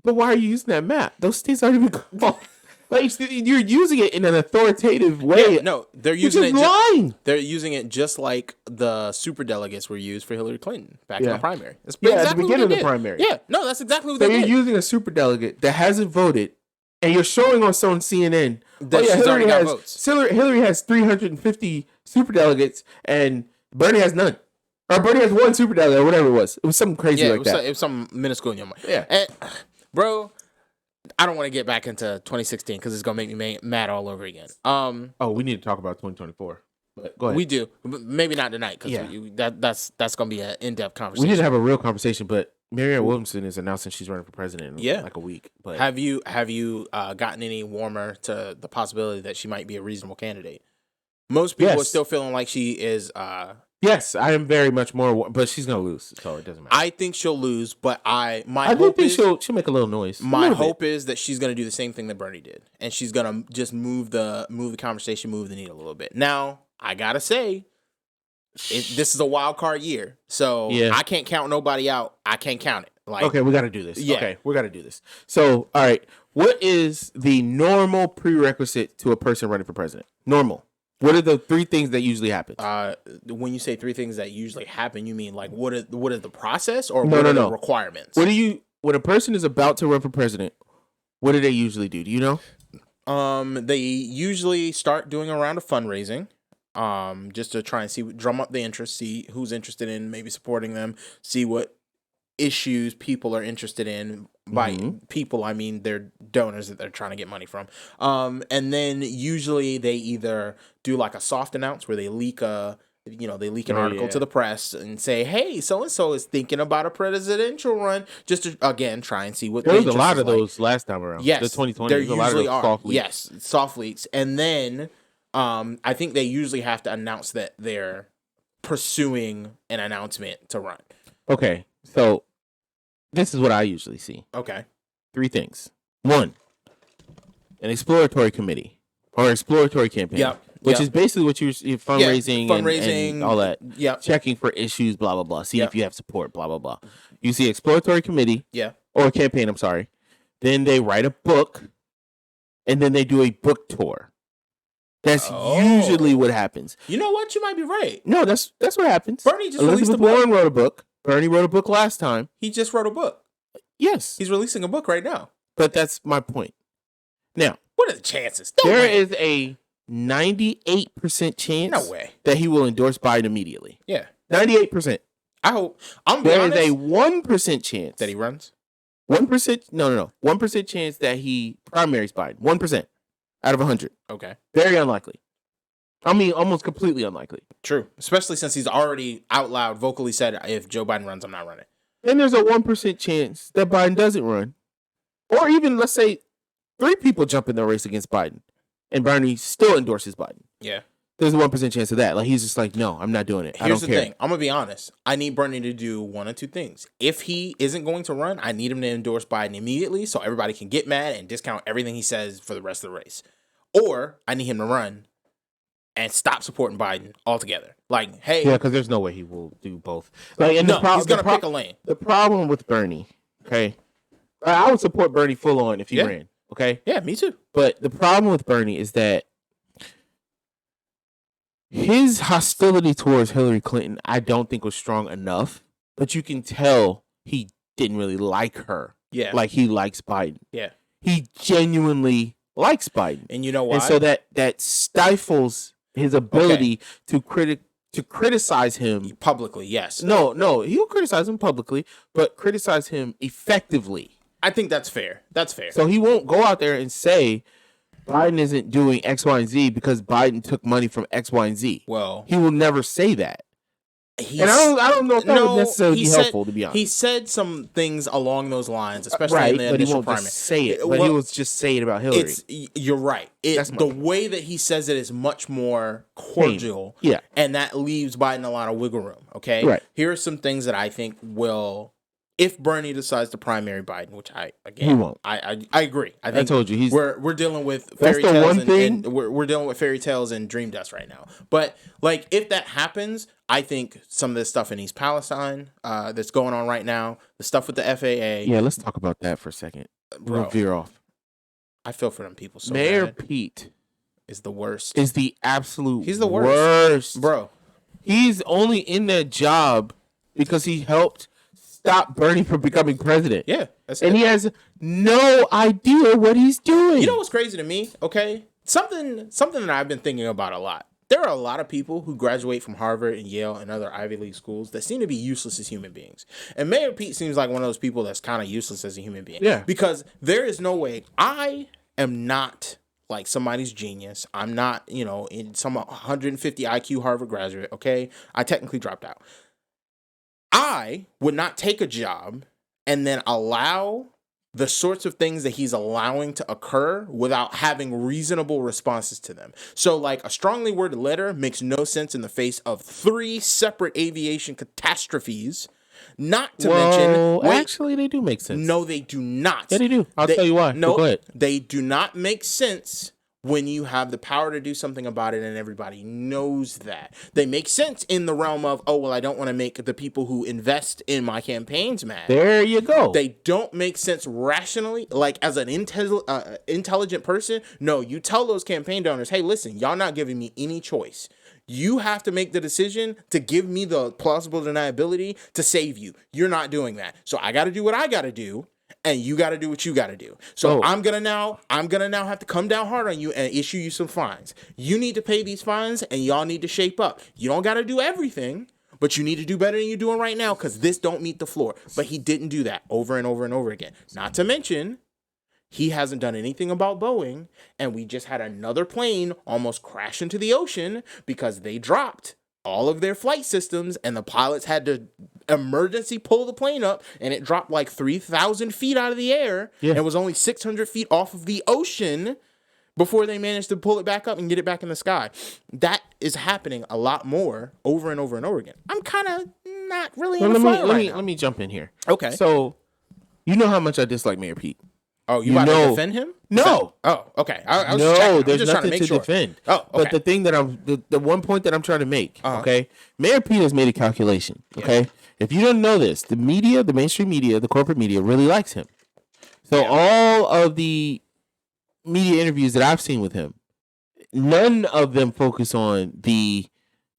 But why are you using that map? Those states aren't even called. Like, you're using it in an authoritative way. Yeah, no, they're using it. Lying. They're using it just like the superdelegates were used for Hillary Clinton back in the primary. That's exactly at the beginning of the primary. Yeah, no, that's exactly what they did. So you're using a superdelegate that hasn't voted, and you're showing on CNN that Hillary has 350 superdelegates, and Bernie has none. Or Bernie has one superdelegate, or whatever it was. It was something crazy like that. It was some minuscule in your mind. Yeah. And, bro, I don't want to get back into 2016 because it's gonna make me mad all over again. We need to talk about 2024. But go ahead. We do, maybe not tonight because that's gonna be an in-depth conversation. We need to have a real conversation, but Marianne Williamson is announcing she's running for president in like a week. But have you gotten any warmer to the possibility that she might be a reasonable candidate? Most people are still feeling like she is. Yes, I am very much more, but she's gonna lose, so it doesn't matter. I think she'll lose, but I think she'll make a little noise. My hope is that she's gonna do the same thing that Bernie did, and she's gonna just move the conversation, move the needle a little bit. Now, I gotta say, this is a wild card year, so I can't count nobody out. I can't count it. Like, okay, we got to do this. Yeah. Okay, we got to do this. So, all right, what is the normal prerequisite to a person running for president? Normal. What are the 3 things that usually happen? When you say 3 things that usually happen, you mean like what is the process or what are the requirements? When a person is about to run for president, what do they usually do? Do you know? They usually start doing a round of fundraising, just to try and drum up the interest, see who's interested in maybe supporting them, see what issues people are interested in. By people, I mean their donors that they're trying to get money from. And then usually they either do like a soft announce where they leak an article to the press and say, hey, so-and-so is thinking about a presidential run, just to, again, try and see what there was a lot of those last time around. Yes. The 2020, there usually are. Soft leaks. Yes, soft leaks. And then I think they usually have to announce that they're pursuing an announcement to run. Okay, so this is what I usually see. Okay. 3 things. 1, an exploratory committee or exploratory campaign, which is basically what you're fundraising, and all that. Checking for issues, blah, blah, blah. See if you have support, blah, blah, blah. You see exploratory committee or a campaign, I'm sorry. Then they write a book and then they do a book tour. That's usually what happens. You know what? You might be right. No, that's what happens. Bernie just released a book. Warren wrote a book. Bernie wrote a book last time. He just wrote a book. Yes. He's releasing a book right now. But that's my point. Now, what are the chances? There is a 98% chance that he will endorse Biden immediately. Yeah. 98%. I hope. There is a 1% chance that he runs. 1%? No. 1% chance that he primaries Biden. 1% out of 100. Okay. Very unlikely. I mean, almost completely unlikely. True. Especially since he's already out loud vocally said, if Joe Biden runs, I'm not running. And there's a 1% chance that Biden doesn't run. Or even, let's say, 3 people jump in the race against Biden and Bernie still endorses Biden. Yeah. There's a 1% chance of that. Like, he's just like, no, I'm not doing it. I don't care. Here's the thing. I'm going to be honest. I need Bernie to do 1 or 2 things. If he isn't going to run, I need him to endorse Biden immediately so everybody can get mad and discount everything he says for the rest of the race. Or I need him to run and stop supporting Biden altogether. Like, hey. Yeah, because there's no way he will do both. Like, and he's going to pick a lane. The problem with Bernie, okay, I would support Bernie full on if he ran, okay? Yeah, me too. But the problem with Bernie is that his hostility towards Hillary Clinton, I don't think was strong enough. But you can tell he didn't really like her. Yeah. Like he likes Biden. Yeah. He genuinely likes Biden. And you know why? And so that stifles his ability to criticize him publicly. Yes. No, he'll criticize him publicly, but criticize him effectively. I think that's fair. That's fair. So he won't go out there and say Biden isn't doing X, Y, and Z because Biden took money from X, Y, and Z. Well, he will never say that. And I don't know if that would necessarily be helpful, to be honest. He said some things along those lines, especially in the initial primary. Just say it, but he will just say it about Hillary. You're right. The way that he says it is much more cordial. Yeah. And that leaves Biden a lot of wiggle room. Okay. Right. Here are some things that I think will, if Bernie decides to primary Biden, which he won't. I agree. I think told you we're dealing with fairy tales and we're dealing with fairy tales and dream dust right now. But like if that happens, I think some of this stuff in East Palestine that's going on right now, the stuff with the FAA. Yeah, let's talk about that for a second. We'll veer off. I feel for them people so Mayor bad. Pete is the worst. Is the absolute He's the worst. Bro. He's only in that job because he helped stop Bernie from becoming president. Yeah. And he has no idea what he's doing. You know what's crazy to me? Okay. Something that I've been thinking about a lot. there are a lot of people who graduate from Harvard and Yale and other Ivy League schools that seem to be useless as human beings. And Mayor Pete seems like one of those people that's kind of useless as a human being. Yeah. Because there is no way. I am not like somebody's genius. I'm not, in some 150 IQ Harvard graduate, okay? I technically dropped out. I would not take a job and then allow the sorts of things that he's allowing to occur without having reasonable responses to them. So, like, a strongly worded letter makes no sense in the face of 3 separate aviation catastrophes. Not to mention... actually, they do make sense. No, they do not. Yeah, they do. I'll tell you why. No, go ahead. They do not make sense when you have the power to do something about it and everybody knows that. They make sense in the realm of, oh, well, I don't want to make the people who invest in my campaigns mad. There you go. They don't make sense rationally. Like, as an intelligent person, no, you tell those campaign donors, hey, listen, y'all not giving me any choice. You have to make the decision to give me the plausible deniability to save you. You're not doing that. So I got to do what I got to do. And you got to do what you got to do. So I'm gonna now have to come down hard on you and issue you some fines. You need to pay these fines, and y'all need to shape up. You don't got to do everything, but you need to do better than you're doing right now because this don't meet the floor. But he didn't do that over and over and over again. Not to mention, he hasn't done anything about Boeing, and we just had another plane almost crash into the ocean because they dropped all of their flight systems, and the pilots had to emergency pull the plane up, and it dropped like 3,000 feet out of the air and was only 600 feet off of the ocean before they managed to pull it back up and get it back in the sky. That is happening a lot more over and over and over again. I'm kind of not really on the fire right now. Let me jump in here. Okay. So, you know how much I dislike Mayor Pete. Oh, you about to defend him? No. Oh, okay. I was no, there's nothing to defend. Oh, okay. But the thing that the one point that I'm trying to make, okay, Mayor Pete has made a calculation, okay? Yeah. If you don't know this, the media, the mainstream media, the corporate media really likes him. So all of the media interviews that I've seen with him, none of them focus on the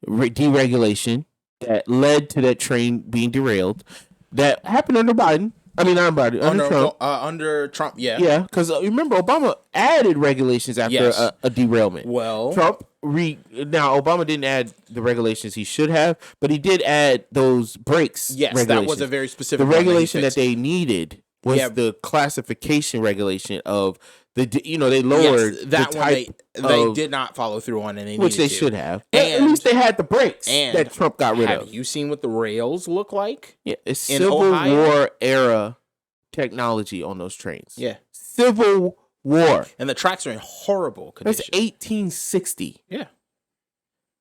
deregulation that led to that train being derailed that happened under Biden. I mean, not Biden, under Trump. Under Trump, yeah. Yeah, because remember, Obama added regulations after a derailment. Well, Trump now Obama didn't add the regulations he should have, but he did add those brakes. Yes, that was a very specific. The regulation that they needed was the classification regulation of the. They lowered that the one. type they did not follow through on, and which they should have. And at least they had the brakes that Trump got rid of. Have you seen what the rails look like? Yeah, it's Civil War era technology on those trains. Yeah, Civil War, and the tracks are in horrible condition. That's 1860. Yeah,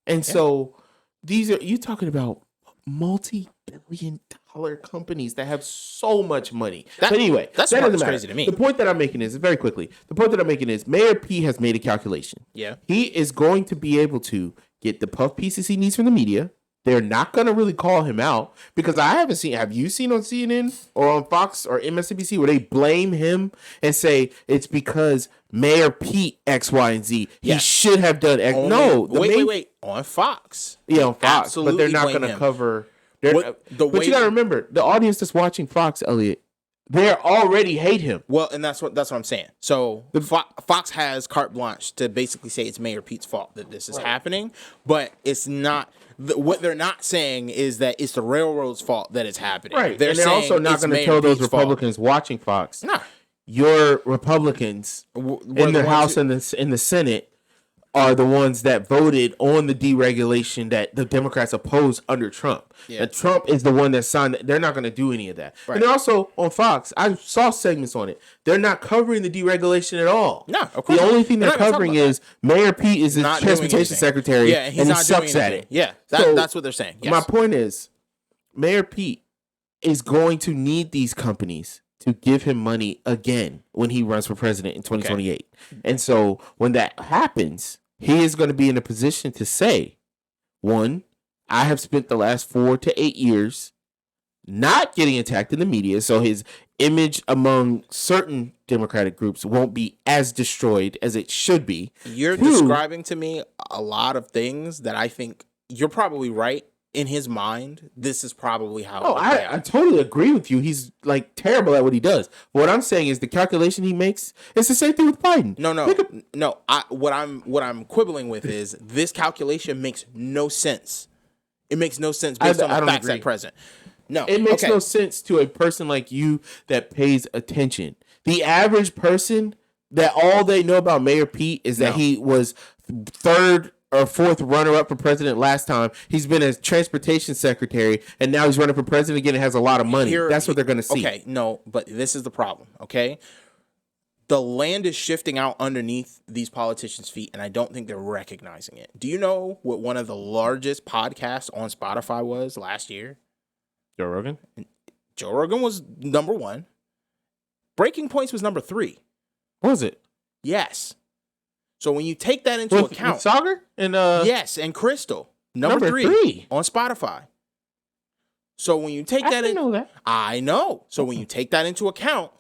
and so these are you talking about multi-billion-dollar companies that have so much money. But anyway, that's crazy to me. The point that I'm making is very quickly. The point that I'm making is Mayor P has made a calculation. Yeah, he is going to be able to get the puff pieces he needs from the media. They're not going to really call him out because I haven't seen. Have you seen on CNN or on Fox or MSNBC where they blame him and say it's because Mayor Pete X, Y, and Z? He should have done X. Wait. On Fox. Yeah, on Fox. Absolutely, but they're not going to cover. But you got to remember the audience that's watching Fox, Elliot. They already hate him. Well, and that's what I'm saying. So Fox has carte blanche to basically say it's Mayor Pete's fault that this is happening, but it's not. What they're not saying is that it's the railroad's fault that it's happening. Right. They're also not going to tell those Republicans watching Fox. Nah. Your Republicans in the House and in the Senate are the ones that voted on the deregulation that the Democrats opposed under Trump. Yeah. And Trump is the one that signed it. They're not going to do any of that. Right. And they're also on Fox. I saw segments on it. They're not covering the deregulation at all. No, of course. The only thing they're covering is Mayor Pete is the transportation secretary and he sucks at it. Yeah, that's what they're saying. Yes. My point is, Mayor Pete is going to need these companies to give him money again when he runs for president in 2028. Okay. And so when that happens, he is going to be in a position to say, one, I have spent the last 4 to 8 years not getting attacked in the media, so his image among certain Democratic groups won't be as destroyed as it should be. You're describing to me a lot of things that I think you're probably right in his mind, this is probably how. Oh, I totally agree with you. He's like terrible at what he does. What I'm saying is the calculation he makes. It's the same thing with Biden. No. What I'm quibbling with is this calculation makes no sense. It makes no sense based on the facts at present. No, it makes no sense to a person like you that pays attention. The average person that all they know about Mayor Pete is that he was third or fourth runner-up for president last time. He's been a transportation secretary, and now he's running for president again and has a lot of money. That's what they're going to see. Okay, no, but this is the problem, okay? The land is shifting out underneath these politicians' feet, and I don't think they're recognizing it. Do you know what one of the largest podcasts on Spotify was last year? Joe Rogan? Joe Rogan was number 1. Breaking Points was number 3. Was it? Yes. So when you take that into account, with Sagar and yes, and Crystal, number 3 on Spotify. So when you take that, know that. I know. So when you take that into account,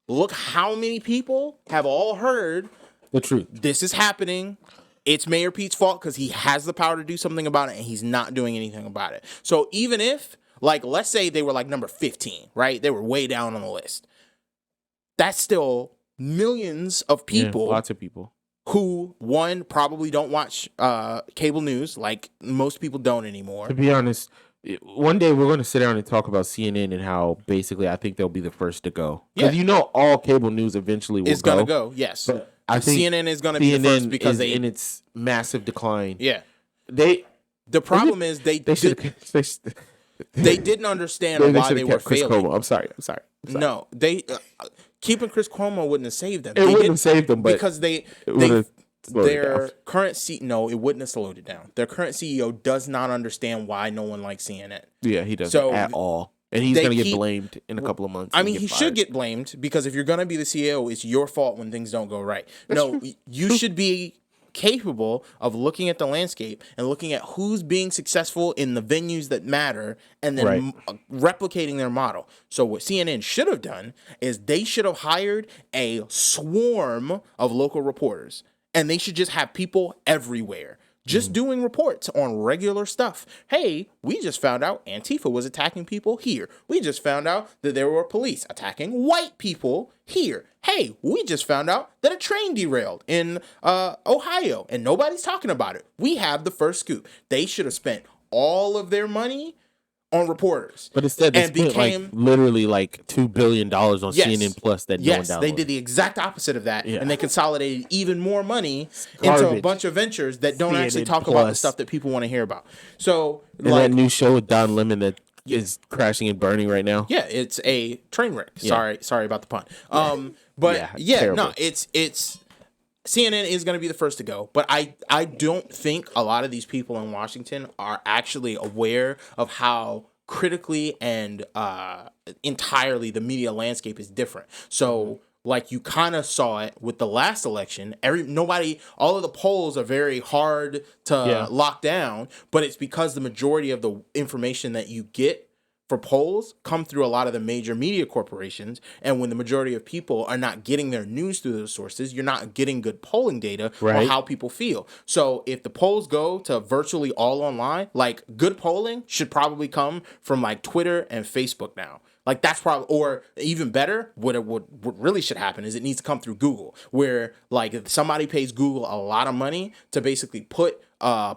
look how many people have all heard the truth. This is happening. It's Mayor Pete's fault because he has the power to do something about it, and he's not doing anything about it. So even if, like, let's say they were like number 15, right? They were way down on the list. That's still millions of people. Yeah, lots of people. Who, one, probably don't watch cable news, like most people don't anymore. To be honest, one day we're going to sit down and talk about CNN and how basically I think they'll be the first to go. Because all cable news eventually will go. It's going to go, yes. But I think CNN is going to be the first because they in its massive decline. Yeah. The problem is they didn't understand why they were failing. Chris Cuomo. I'm sorry. No, keeping Chris Cuomo wouldn't have saved them. It wouldn't have saved them, but because their current CEO, it wouldn't have slowed it down. Their current CEO does not understand why no one likes CNN. Yeah, he doesn't at all. And he's going to get blamed in a couple of months. I mean, he should get blamed because if you're going to be the CEO, it's your fault when things don't go right. You should be capable of looking at the landscape and looking at who's being successful in the venues that matter and then replicating their model. So what CNN should have done is they should have hired a swarm of local reporters, and they should just have people everywhere just doing reports on regular stuff. Hey, we just found out Antifa was attacking people here. We just found out that there were police attacking white people here. Hey, we just found out that a train derailed in Ohio and nobody's talking about it. We have the first scoop. They should have spent all of their money on reporters. But instead they spent literally $2 billion on CNN Plus that no one downloaded. They did the exact opposite of that, and they consolidated even more money into a bunch of ventures that don't actually talk about the stuff that people want to hear about. So, that new show with Don Lemon that is crashing and burning right now. Yeah, it's a train wreck. Sorry about the pun. It's CNN is going to be the first to go, but I don't think a lot of these people in Washington are actually aware of how critically and entirely the media landscape is different. So, like you kind of saw it with the last election, all of the polls are very hard to lock down, but it's because the majority of the information that you get for polls come through a lot of the major media corporations, and when the majority of people are not getting their news through those sources, you're not getting good polling data on how people feel. So if the polls go to virtually all online, like good polling should probably come from like Twitter and Facebook now. Like that's probably, or even better, what really should happen is it needs to come through Google, where like if somebody pays Google a lot of money to basically put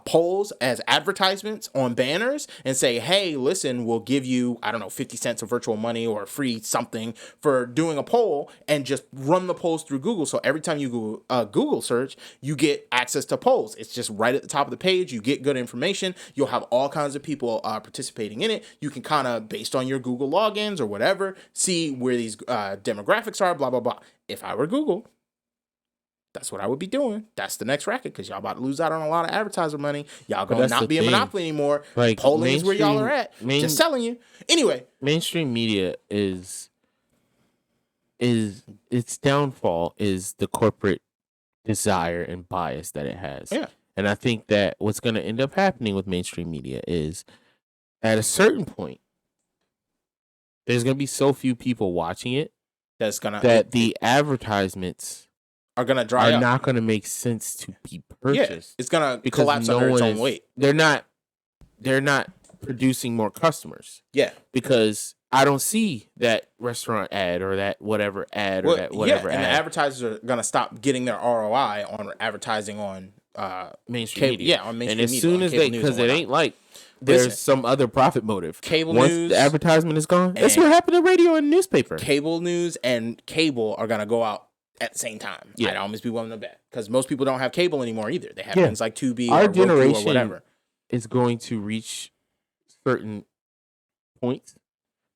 polls as advertisements on banners and say, hey, listen, we'll give you, 50 cents of virtual money or free something for doing a poll, and just run the polls through Google. So every time you Google search, you get access to polls. It's just right at the top of the page. You get good information. You'll have all kinds of people participating in it. You can kind of, based on your Google logins or whatever, see where these demographics are, blah, blah, blah. If I were Google, that's what I would be doing. That's the next racket, because y'all about to lose out on a lot of advertiser money. Y'all gonna not be a monopoly anymore. Like, polling is where y'all are at. Just telling you. Anyway, mainstream media is its downfall is the corporate desire and bias that it has. Yeah. And I think that what's going to end up happening with mainstream media is at a certain point, there's going to be so few people watching it that the advertisements are gonna dry up. Not gonna make sense to be purchased. Yeah, it's gonna collapse under its own weight. They're not producing more customers. Yeah. Because I don't see that restaurant ad or that whatever ad or that whatever ad. And the advertisers are going to stop getting their ROI on advertising on mainstream media. Yeah, on mainstream media. And as soon as they, because it ain't like there's some other profit motive. Once news, the advertisement is gone, that's what happened to radio and newspaper. Cable news and cable are going to go out at the same time. Yeah. I'd almost be willing to bet. Because most people don't have cable anymore either. They have things like Tubi or Roku or whatever. Is going to reach certain points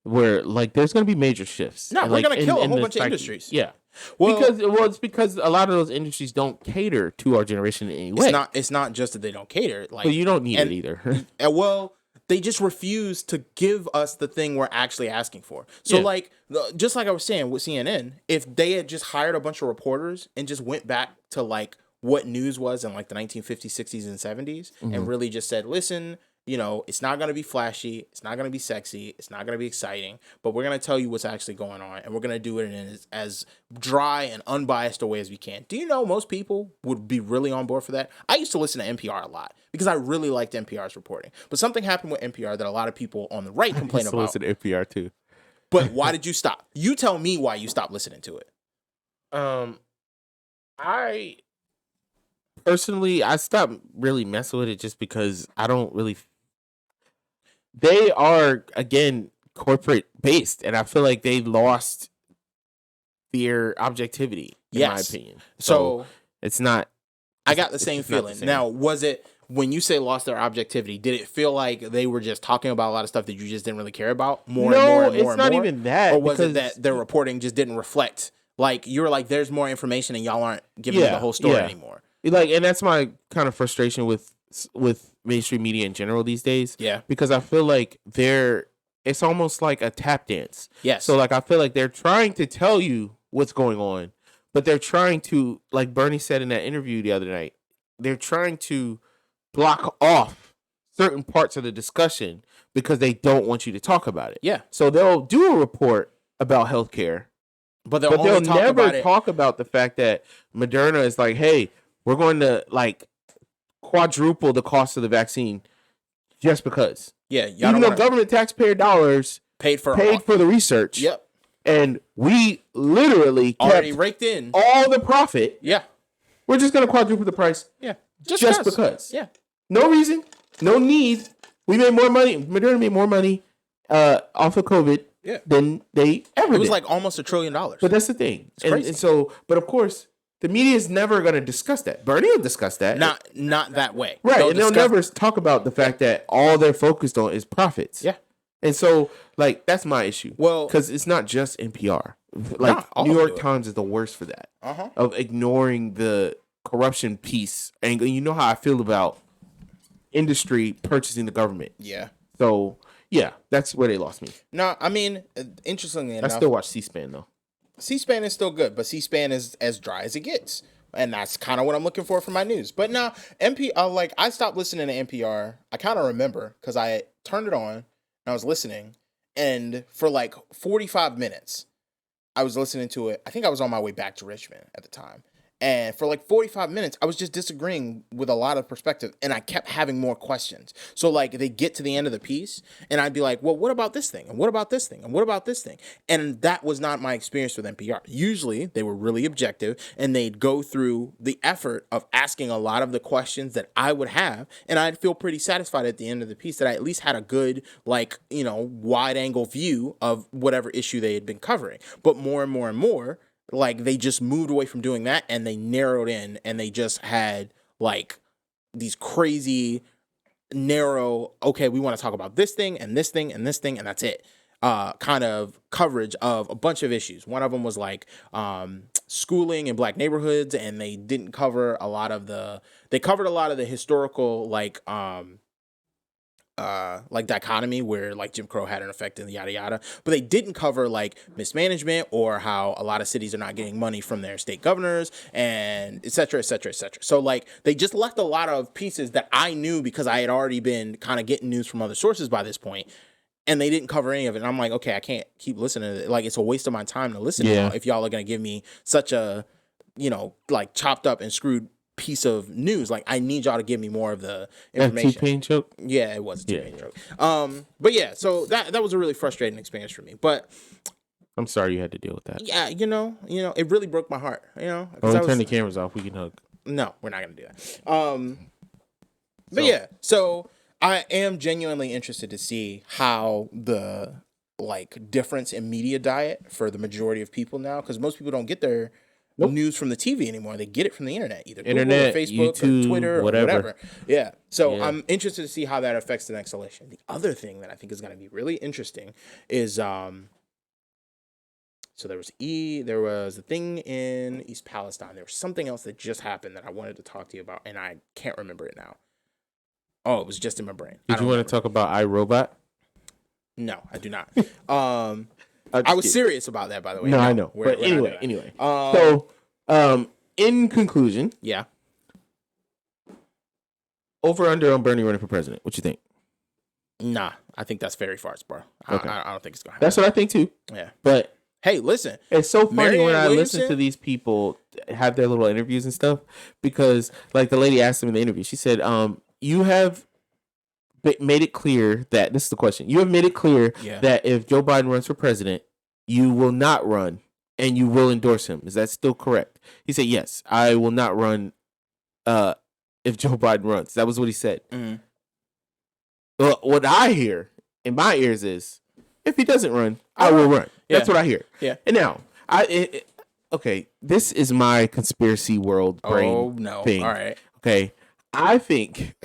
where like there's going to be major shifts. No, we're going to kill a whole bunch of industries. Yeah. Well, it's because a lot of those industries don't cater to our generation in any way. It's not just that they don't cater. Like, but you don't need it either. Well, they just refuse to give us the thing we're actually asking for. So like, just like I was saying with CNN, if they had just hired a bunch of reporters and just went back to like what news was in like the 1950s, 60s, and 70s, and really just said, listen, you know, it's not going to be flashy, it's not going to be sexy, it's not going to be exciting, but we're going to tell you what's actually going on, and we're going to do it in as dry and unbiased a way as we can. Do you know most people would be really on board for that? I used to listen to NPR a lot because I really liked NPR's reporting. But something happened with NPR that a lot of people on the right complain about. I listen to NPR too. But why did you stop? You tell me why you stopped listening to it. I personally, I stopped really messing with it just because I don't really. They are, again, corporate based, and I feel like they lost their objectivity, in my opinion. So it's not. I got the same feeling. Now, was it, when you say lost their objectivity, did it feel like they were just talking about a lot of stuff that you just didn't really care about more and more and more? No, it's not even that. Or was it that their reporting just didn't reflect? Like, you were like, there's more information and y'all aren't giving me the whole story anymore. Like, and that's my kind of frustration with mainstream media in general these days. Yeah. Because I feel like it's almost like a tap dance. Yes. So like I feel like they're trying to tell you what's going on, but they're trying to, like Bernie said in that interview the other night, they're trying to block off certain parts of the discussion because they don't want you to talk about it. Yeah. So they'll do a report about healthcare, but they'll never talk about the fact that Moderna is like, hey, we're going to like quadruple the cost of the vaccine just because. Yeah, even though government taxpayer dollars paid for the research. Yep. And we literally already raked in all the profit. Yeah. We're just going to quadruple the price. Yeah. Just because. Yeah. No reason, no need. We made more money. Moderna made more money off of COVID than they ever did. It was like almost $1 trillion. But that's the thing. It's crazy. And so, but of course, the media is never going to discuss that. Bernie will discuss that. Not that way. Right. They'll never talk about the fact that all they're focused on is profits. Yeah. And so, like, that's my issue. Well, because it's not just NPR. Like, New York Times is the worst for that. Of ignoring the corruption piece. And you know how I feel about industry purchasing the government. Yeah. So, yeah, that's where they lost me. No, I mean, interestingly enough, I still watch C-SPAN, though. C-SPAN is still good, but C-SPAN is as dry as it gets. And that's kind of what I'm looking for my news. But now, I stopped listening to NPR. I kind of remember because I turned it on and I was listening. And for like 45 minutes, I was listening to it. I think I was on my way back to Richmond at the time. And for like 45 minutes, I was just disagreeing with a lot of perspective, and I kept having more questions. So like they get to the end of the piece, and I'd be like, well, what about this thing? And what about this thing? And what about this thing? And that was not my experience with NPR. Usually they were really objective, and they'd go through the effort of asking a lot of the questions that I would have, and I'd feel pretty satisfied at the end of the piece that I at least had a good, like, you know, wide angle view of whatever issue they had been covering. But more and more and more, like, they just moved away from doing that, and they narrowed in, and they just had, like, these crazy, narrow, okay, we want to talk about this thing, and this thing, and this thing, and that's it, kind of coverage of a bunch of issues. One of them was, like, schooling in black neighborhoods, and they didn't cover a lot of the, they covered a lot of the historical, like dichotomy where like Jim Crow had an effect and yada yada, but they didn't cover like mismanagement or how a lot of cities are not getting money from their state governors and et cetera, et cetera, et cetera. So like they just left a lot of pieces that I knew because I had already been kind of getting news from other sources by this point, and they didn't cover any of it. And I'm like, okay, I can't keep listening to it. Like, it's a waste of my time to listen to y'all if y'all are going to give me such a, you know, like chopped up and screwed piece of news. Like, I need y'all to give me more of the information. That T-Pain joke? Yeah, it was a T-Pain joke. But yeah, so that was a really frustrating experience for me. But I'm sorry you had to deal with that. yeah, it really broke my heart. When we turn the cameras off, we can hug. No, we're not gonna do that. But yeah, so I am genuinely interested to see how the difference in media diet for the majority of people now, because most people don't get their news from the TV anymore. They get it from the internet, either internet, Google, or Facebook, YouTube, or Twitter, whatever. Or whatever. Yeah. So I'm interested to see how that affects the next election. The other thing that I think is going to be really interesting is so there was a thing in East Palestine. There was something else that just happened that I wanted to talk to you about, and I can't remember it now. Oh, it was just in my brain. Did you want to talk about iRobot? No, I do not. I was serious about that, by the way. No, I know. But anyway. So, in conclusion, yeah. Over under on Bernie running for president. What you think? Nah, I think that's very farce, bro. Okay. I don't think it's gonna happen. That's what I think too. Yeah. But hey, listen. It's so funny when I listen to these people have their little interviews and stuff, because like the lady asked them in the interview, she said, you have made it clear that this is the question. You have made it clear that if Joe Biden runs for president, you will not run and you will endorse him. Is that still correct? He said, yes, I will not run if Joe Biden runs. That was what he said. Mm-hmm. Well, what I hear in my ears is, if he doesn't run, I will run. That's what I hear. Yeah. And now, okay, this is my conspiracy world brain thing. All right. Okay. I think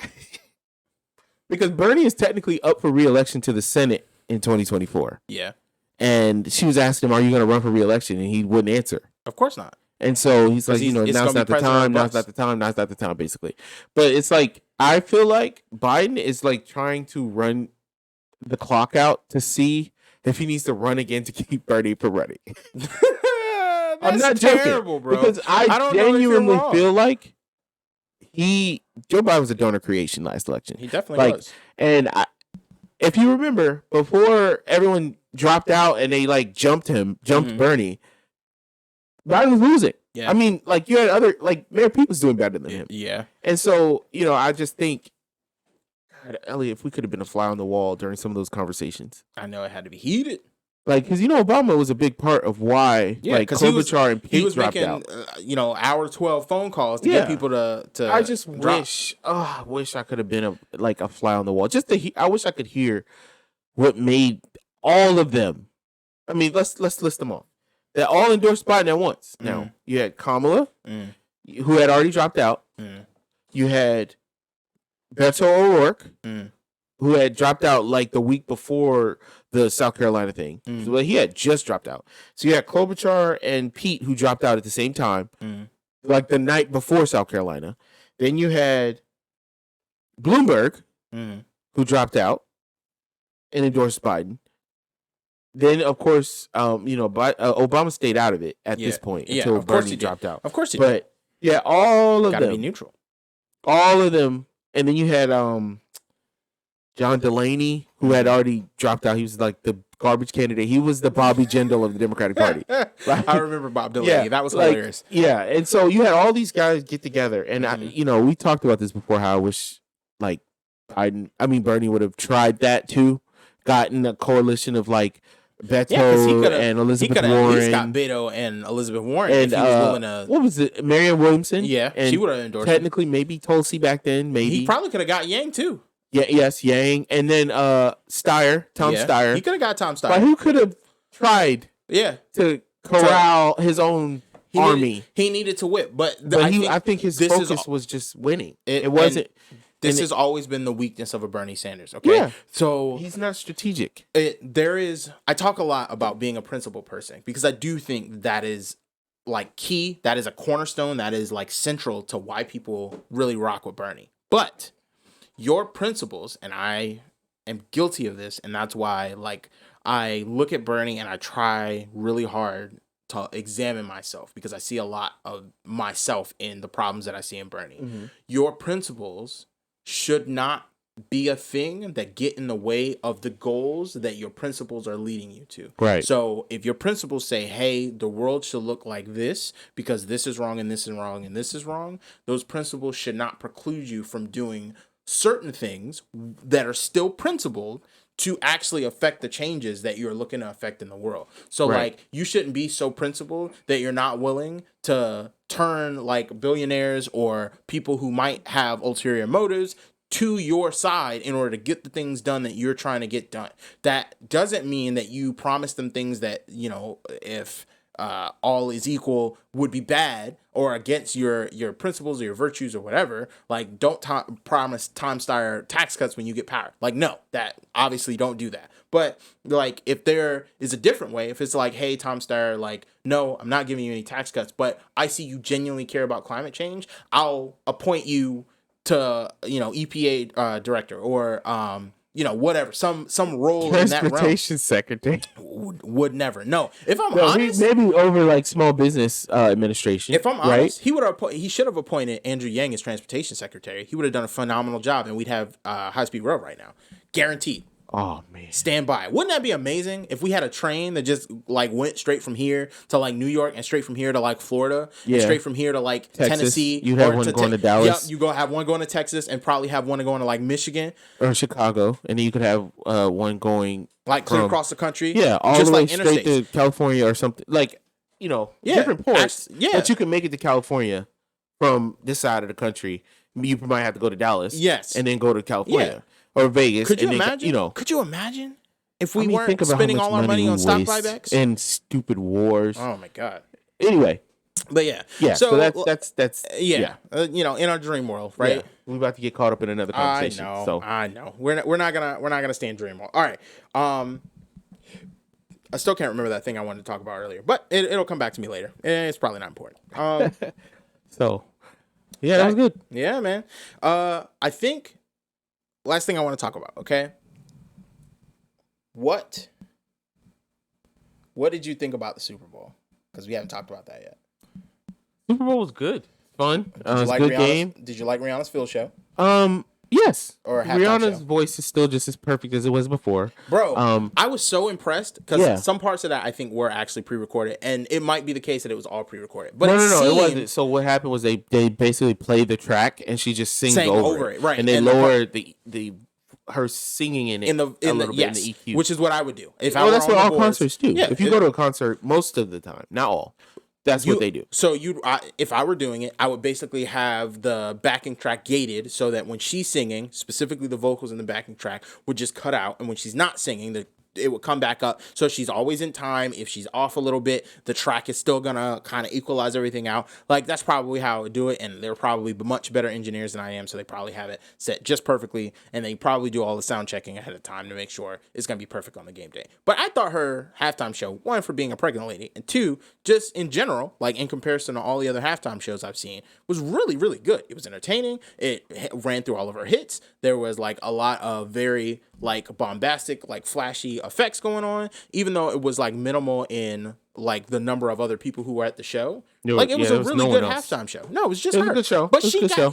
because Bernie is technically up for re-election to the Senate in 2024. Yeah. And she was asking him, are you going to run for re-election? And he wouldn't answer. Of course not. And so he's like, now's not the time, now's not the time, now's not the time, basically. But it's like, I feel like Biden is like trying to run the clock out to see if he needs to run again to keep Bernie from running. I'm not terrible, joking, bro. because I genuinely feel like Joe Biden was a donor creation last election. He definitely was. And if you remember, before everyone dropped out and they jumped Bernie, Biden was losing. Yeah. I mean, you had other, Mayor Pete was doing better than him. Yeah. And so, I just think, God, Elliot, if we could have been a fly on the wall during some of those conversations. I know it had to be heated. Because, Obama was a big part of why, Klobuchar and Pete dropped out. Hour 12 phone calls to get people to I just wish I could have been a fly on the wall. I wish I could hear what made all of them. I mean, let's list them all. They all endorsed Biden at once. Mm. Now, you had Kamala, who had already dropped out. Mm. You had Beto O'Rourke, who had dropped out the week before the South Carolina thing. Mm. So he had just dropped out. So you had Klobuchar and Pete, who dropped out at the same time, the night before South Carolina. Then you had Bloomberg, who dropped out and endorsed Biden. Then, of course, Obama stayed out of it at this point until Bernie dropped out. Of course he did. But, yeah, all of them. Gotta be neutral. All of them. And then you had John Delaney, who had already dropped out. He was the garbage candidate. He was the Bobby Jindal of the Democratic Party. Right? I remember Bob Delaney. Yeah, that was hilarious. Yeah, and so you had all these guys get together. And, we talked about this before, how I wish, Bernie would have tried that, too. Gotten a coalition of, Beto and Elizabeth Warren. He could have at least got Beto and Elizabeth Warren if he was willing to. What was it? Marianne Williamson? Yeah, and she would have endorsed technically, maybe Tulsi back then. Maybe. He probably could have got Yang, too. Yeah, yes, Yang. And then Tom Steyer. He could have got Tom Steyer. But who could have tried to corral his own army? He needed to whip. But I think his focus was just winning. It wasn't. This has always been the weakness of a Bernie Sanders, okay? Yeah. So he's not strategic. I talk a lot about being a principled person because I do think that is key. That is a cornerstone. That is central to why people really rock with Bernie. But your principles, and I am guilty of this, and that's why I look at Bernie and I try really hard to examine myself because I see a lot of myself in the problems that I see in Bernie. Mm-hmm. Your principles should not be a thing that get in the way of the goals that your principles are leading you to. Right. So if your principles say, hey, the world should look like this because this is wrong and this is wrong and this is wrong, those principles should not preclude you from doing certain things that are still principled to actually affect the changes that you're looking to affect in the world. So like you shouldn't be so principled that you're not willing to turn like billionaires or people who might have ulterior motives to your side in order to get the things done that you're trying to get done. That doesn't mean that you promise them things that, you know, if all is equal would be bad or against your principles or your virtues or whatever. Like, don't promise time-style tax cuts when you get power. Like, no, that obviously don't do that. But like, if there is a different way, if it's like, hey, Tom Steyer, like, no, I'm not giving you any tax cuts, but I see you genuinely care about climate change, I'll appoint you to, you know, EPA director or you know, whatever, some role in that realm. Transportation secretary would never. No, if I'm honest, maybe over like small business administration. If I'm honest, he should have appointed Andrew Yang as transportation secretary. He would have done a phenomenal job, and we'd have high speed rail right now, guaranteed. Oh man, stand by. Wouldn't that be amazing if we had a train that just like went straight from here to like New York and straight from here to like Florida, and straight from here to like Texas. Tennessee? You have one going to Dallas. Yep, you go have one going to Texas and probably have one going to like Michigan or Chicago, and then you could have one going like clear across the country. Yeah, all just the way like straight to California or something. Like, you know, different ports. But you can make it to California from this side of the country. You might have to go to Dallas. Yes, and then go to California. Or Vegas. Could you imagine? Could you imagine if we weren't spending all our money on stock buybacks and stupid wars? Oh my god. Anyway, but yeah. So that's you know, in our dream world, right? Yeah. We're about to get caught up in another conversation. I know. We're not gonna stay in dream world. All right. I still can't remember that thing I wanted to talk about earlier, but it'll come back to me later. It's probably not important. So, yeah, that was good. Yeah, man. I think. Last thing I want to talk about, okay? What did you think about the Super Bowl? Because we haven't talked about that yet. Super Bowl was good. Fun. It was a good game. Did you like Rihanna's Phil show? Yes. Or Rihanna's voice is still just as perfect as it was before. Bro, I was so impressed because some parts of that I think were actually pre-recorded, and it might be the case that it was all pre-recorded. But no, it wasn't. So what happened was they basically played the track and she just sings over it. Right. And they lowered the her singing in it in the EQ, which is what I would do. That's what all concerts do. Yeah, if you go to a concert, most of the time, not all. That's what they do. So if I were doing it, I would basically have the backing track gated so that when she's singing, specifically the vocals in the backing track would just cut out, and when she's not singing, it would come back up. So she's always in time. If she's off a little bit, the track is still gonna kind of equalize everything out. Like, that's probably how I would do it. And they're probably much better engineers than I am, so they probably have it set just perfectly. And they probably do all the sound checking ahead of time to make sure it's gonna be perfect on the game day. But I thought her halftime show, one, for being a pregnant lady, and two, just in general, like in comparison to all the other halftime shows I've seen, was really, really good. It was entertaining. It ran through all of her hits. There was like a lot of very like bombastic, like flashy effects going on, even though it was like minimal in like the number of other people who were at the show. Like, it was a really good halftime show. No, it was just her. It was a good show. But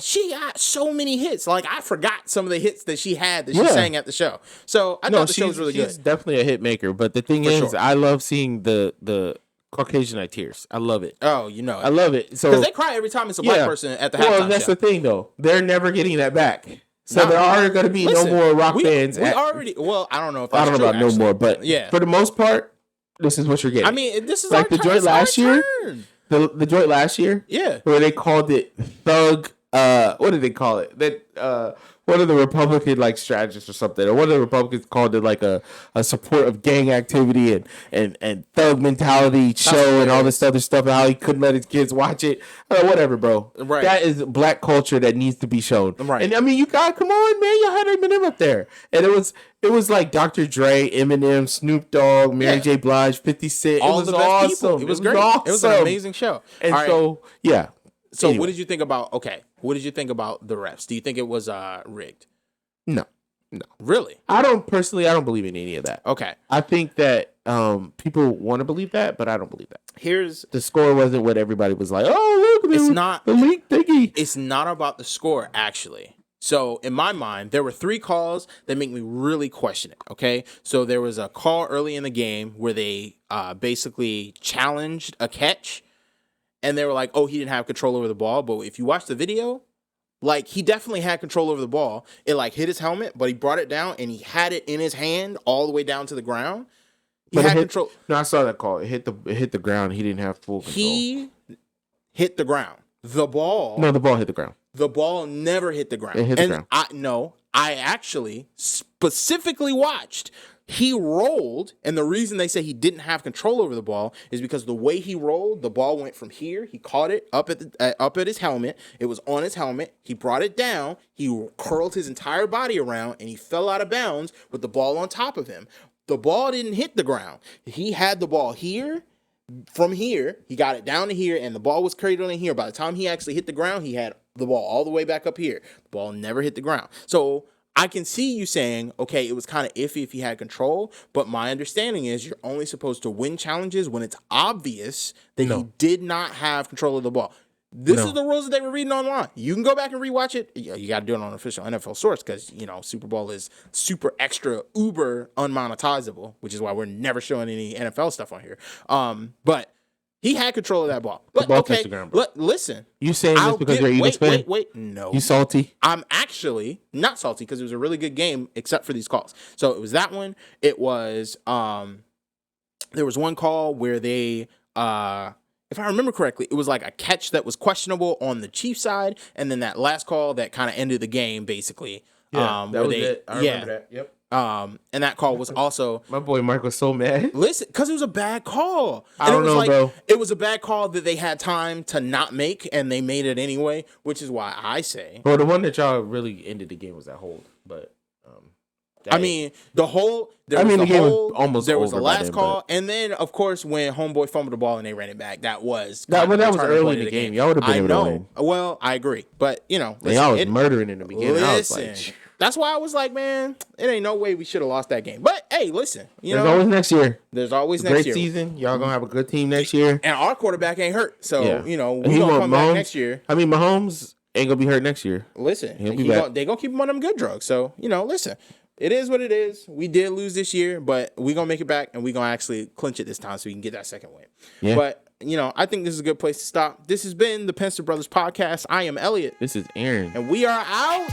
she got so many hits. Like, I forgot some of the hits that she had that she sang at the show. So I thought the show was really good. She's definitely a hit maker. But the thing is, I love seeing the Caucasianite tears. I love it. Oh, you know it. I love it. So because they cry every time it's a black person at the halftime show. Well, that's the thing, though. They're never getting that back. So there are going to be no more rock bands. I don't know if I don't know about no more, but for the most part, this is what you're getting. I mean, this is like the joint last year. The joint last year, where they called it Thug. What did they call it? That one of the Republican like strategists or something, or one of the Republicans called it like a support of gang activity and thug mentality show and all this other stuff, and how he couldn't let his kids watch it. Whatever, bro. Right. That is black culture that needs to be shown. Right. And I mean, you got come on, man. You had Eminem up there, and it was like Dr. Dre, Eminem, Snoop Dogg, Mary J. Blige, 50 Cent. All it was the best awesome. People. It was great. Awesome. It was an amazing show. And yeah. So anyway. What did you think about the refs? Do you think it was rigged? No. Really? I don't believe in any of that. Okay. I think that people want to believe that, but I don't believe that. The score wasn't what everybody was like, oh, look, it's not the leak thingy. It's not about the score, actually. So in my mind, there were 3 calls that make me really question it. Okay, so there was a call early in the game where they basically challenged a catch, and they were like, "Oh, he didn't have control over the ball." But if you watch the video, like, he definitely had control over the ball. It like hit his helmet, but he brought it down and he had it in his hand all the way down to the ground. He had control. No, I saw that call. It hit the ground. He didn't have full control. He hit the ground. The ball. No, the ball hit the ground. The ball never hit the ground. It hit the ground. I actually specifically watched. He rolled, and the reason they say he didn't have control over the ball is because the way he rolled, the ball went from here. He caught it up at his helmet. It was on his helmet. He brought it down. He curled his entire body around, and he fell out of bounds with the ball on top of him. The ball didn't hit the ground. He had the ball here. From here, he got it down to here, and the ball was carried on in here. By the time he actually hit the ground, he had the ball all the way back up here. The ball never hit the ground. So I can see you saying, okay, it was kind of iffy if he had control, but my understanding is you're only supposed to win challenges when it's obvious that he did not have control of the ball. This is the rules that they were reading online. You can go back and rewatch it. You got to do it on an official NFL source because, Super Bowl is super extra uber unmonetizable, which is why we're never showing any NFL stuff on here. But he had control of that ball. But, the ball touched the ground, bro. Listen. You saying this because you're an Eagles fan? Wait. No. You salty? I'm actually not salty because it was a really good game except for these calls. So it was that one. It was, there was one call where they, if I remember correctly, it was like a catch that was questionable on the Chiefs side, and then that last call that kind of ended the game, basically. Yeah, that was it. I remember that. Yep. And that call was also... My boy Mike was so mad. Listen, because it was a bad call. I don't know, bro. It was a bad call that they had time to not make, and they made it anyway, which is why I say... Well, the one that y'all really ended the game was that hold, but... I mean, the whole. The game was almost. There was over the last then, call, and then of course when homeboy fumbled the ball and they ran it back, that was early in the game. Y'all would have been able to win. Well, I agree, but listen, y'all was murdering in the beginning. Listen, that's why I was like, man, it ain't no way we should have lost that game. But hey, listen, there's always next year. There's always next year. Great season. Y'all gonna have a good team next year. And our quarterback ain't hurt, so we gonna come back next year. I mean, Mahomes ain't gonna be hurt next year. Listen, they gonna keep him on them good drugs. So listen. It is what it is. We did lose this year, but we're going to make it back, and we're going to actually clinch it this time so we can get that second win. Yeah. But, I think this is a good place to stop. This has been the Penster Brothers Podcast. I am Elliot. This is Aaron. And we are out.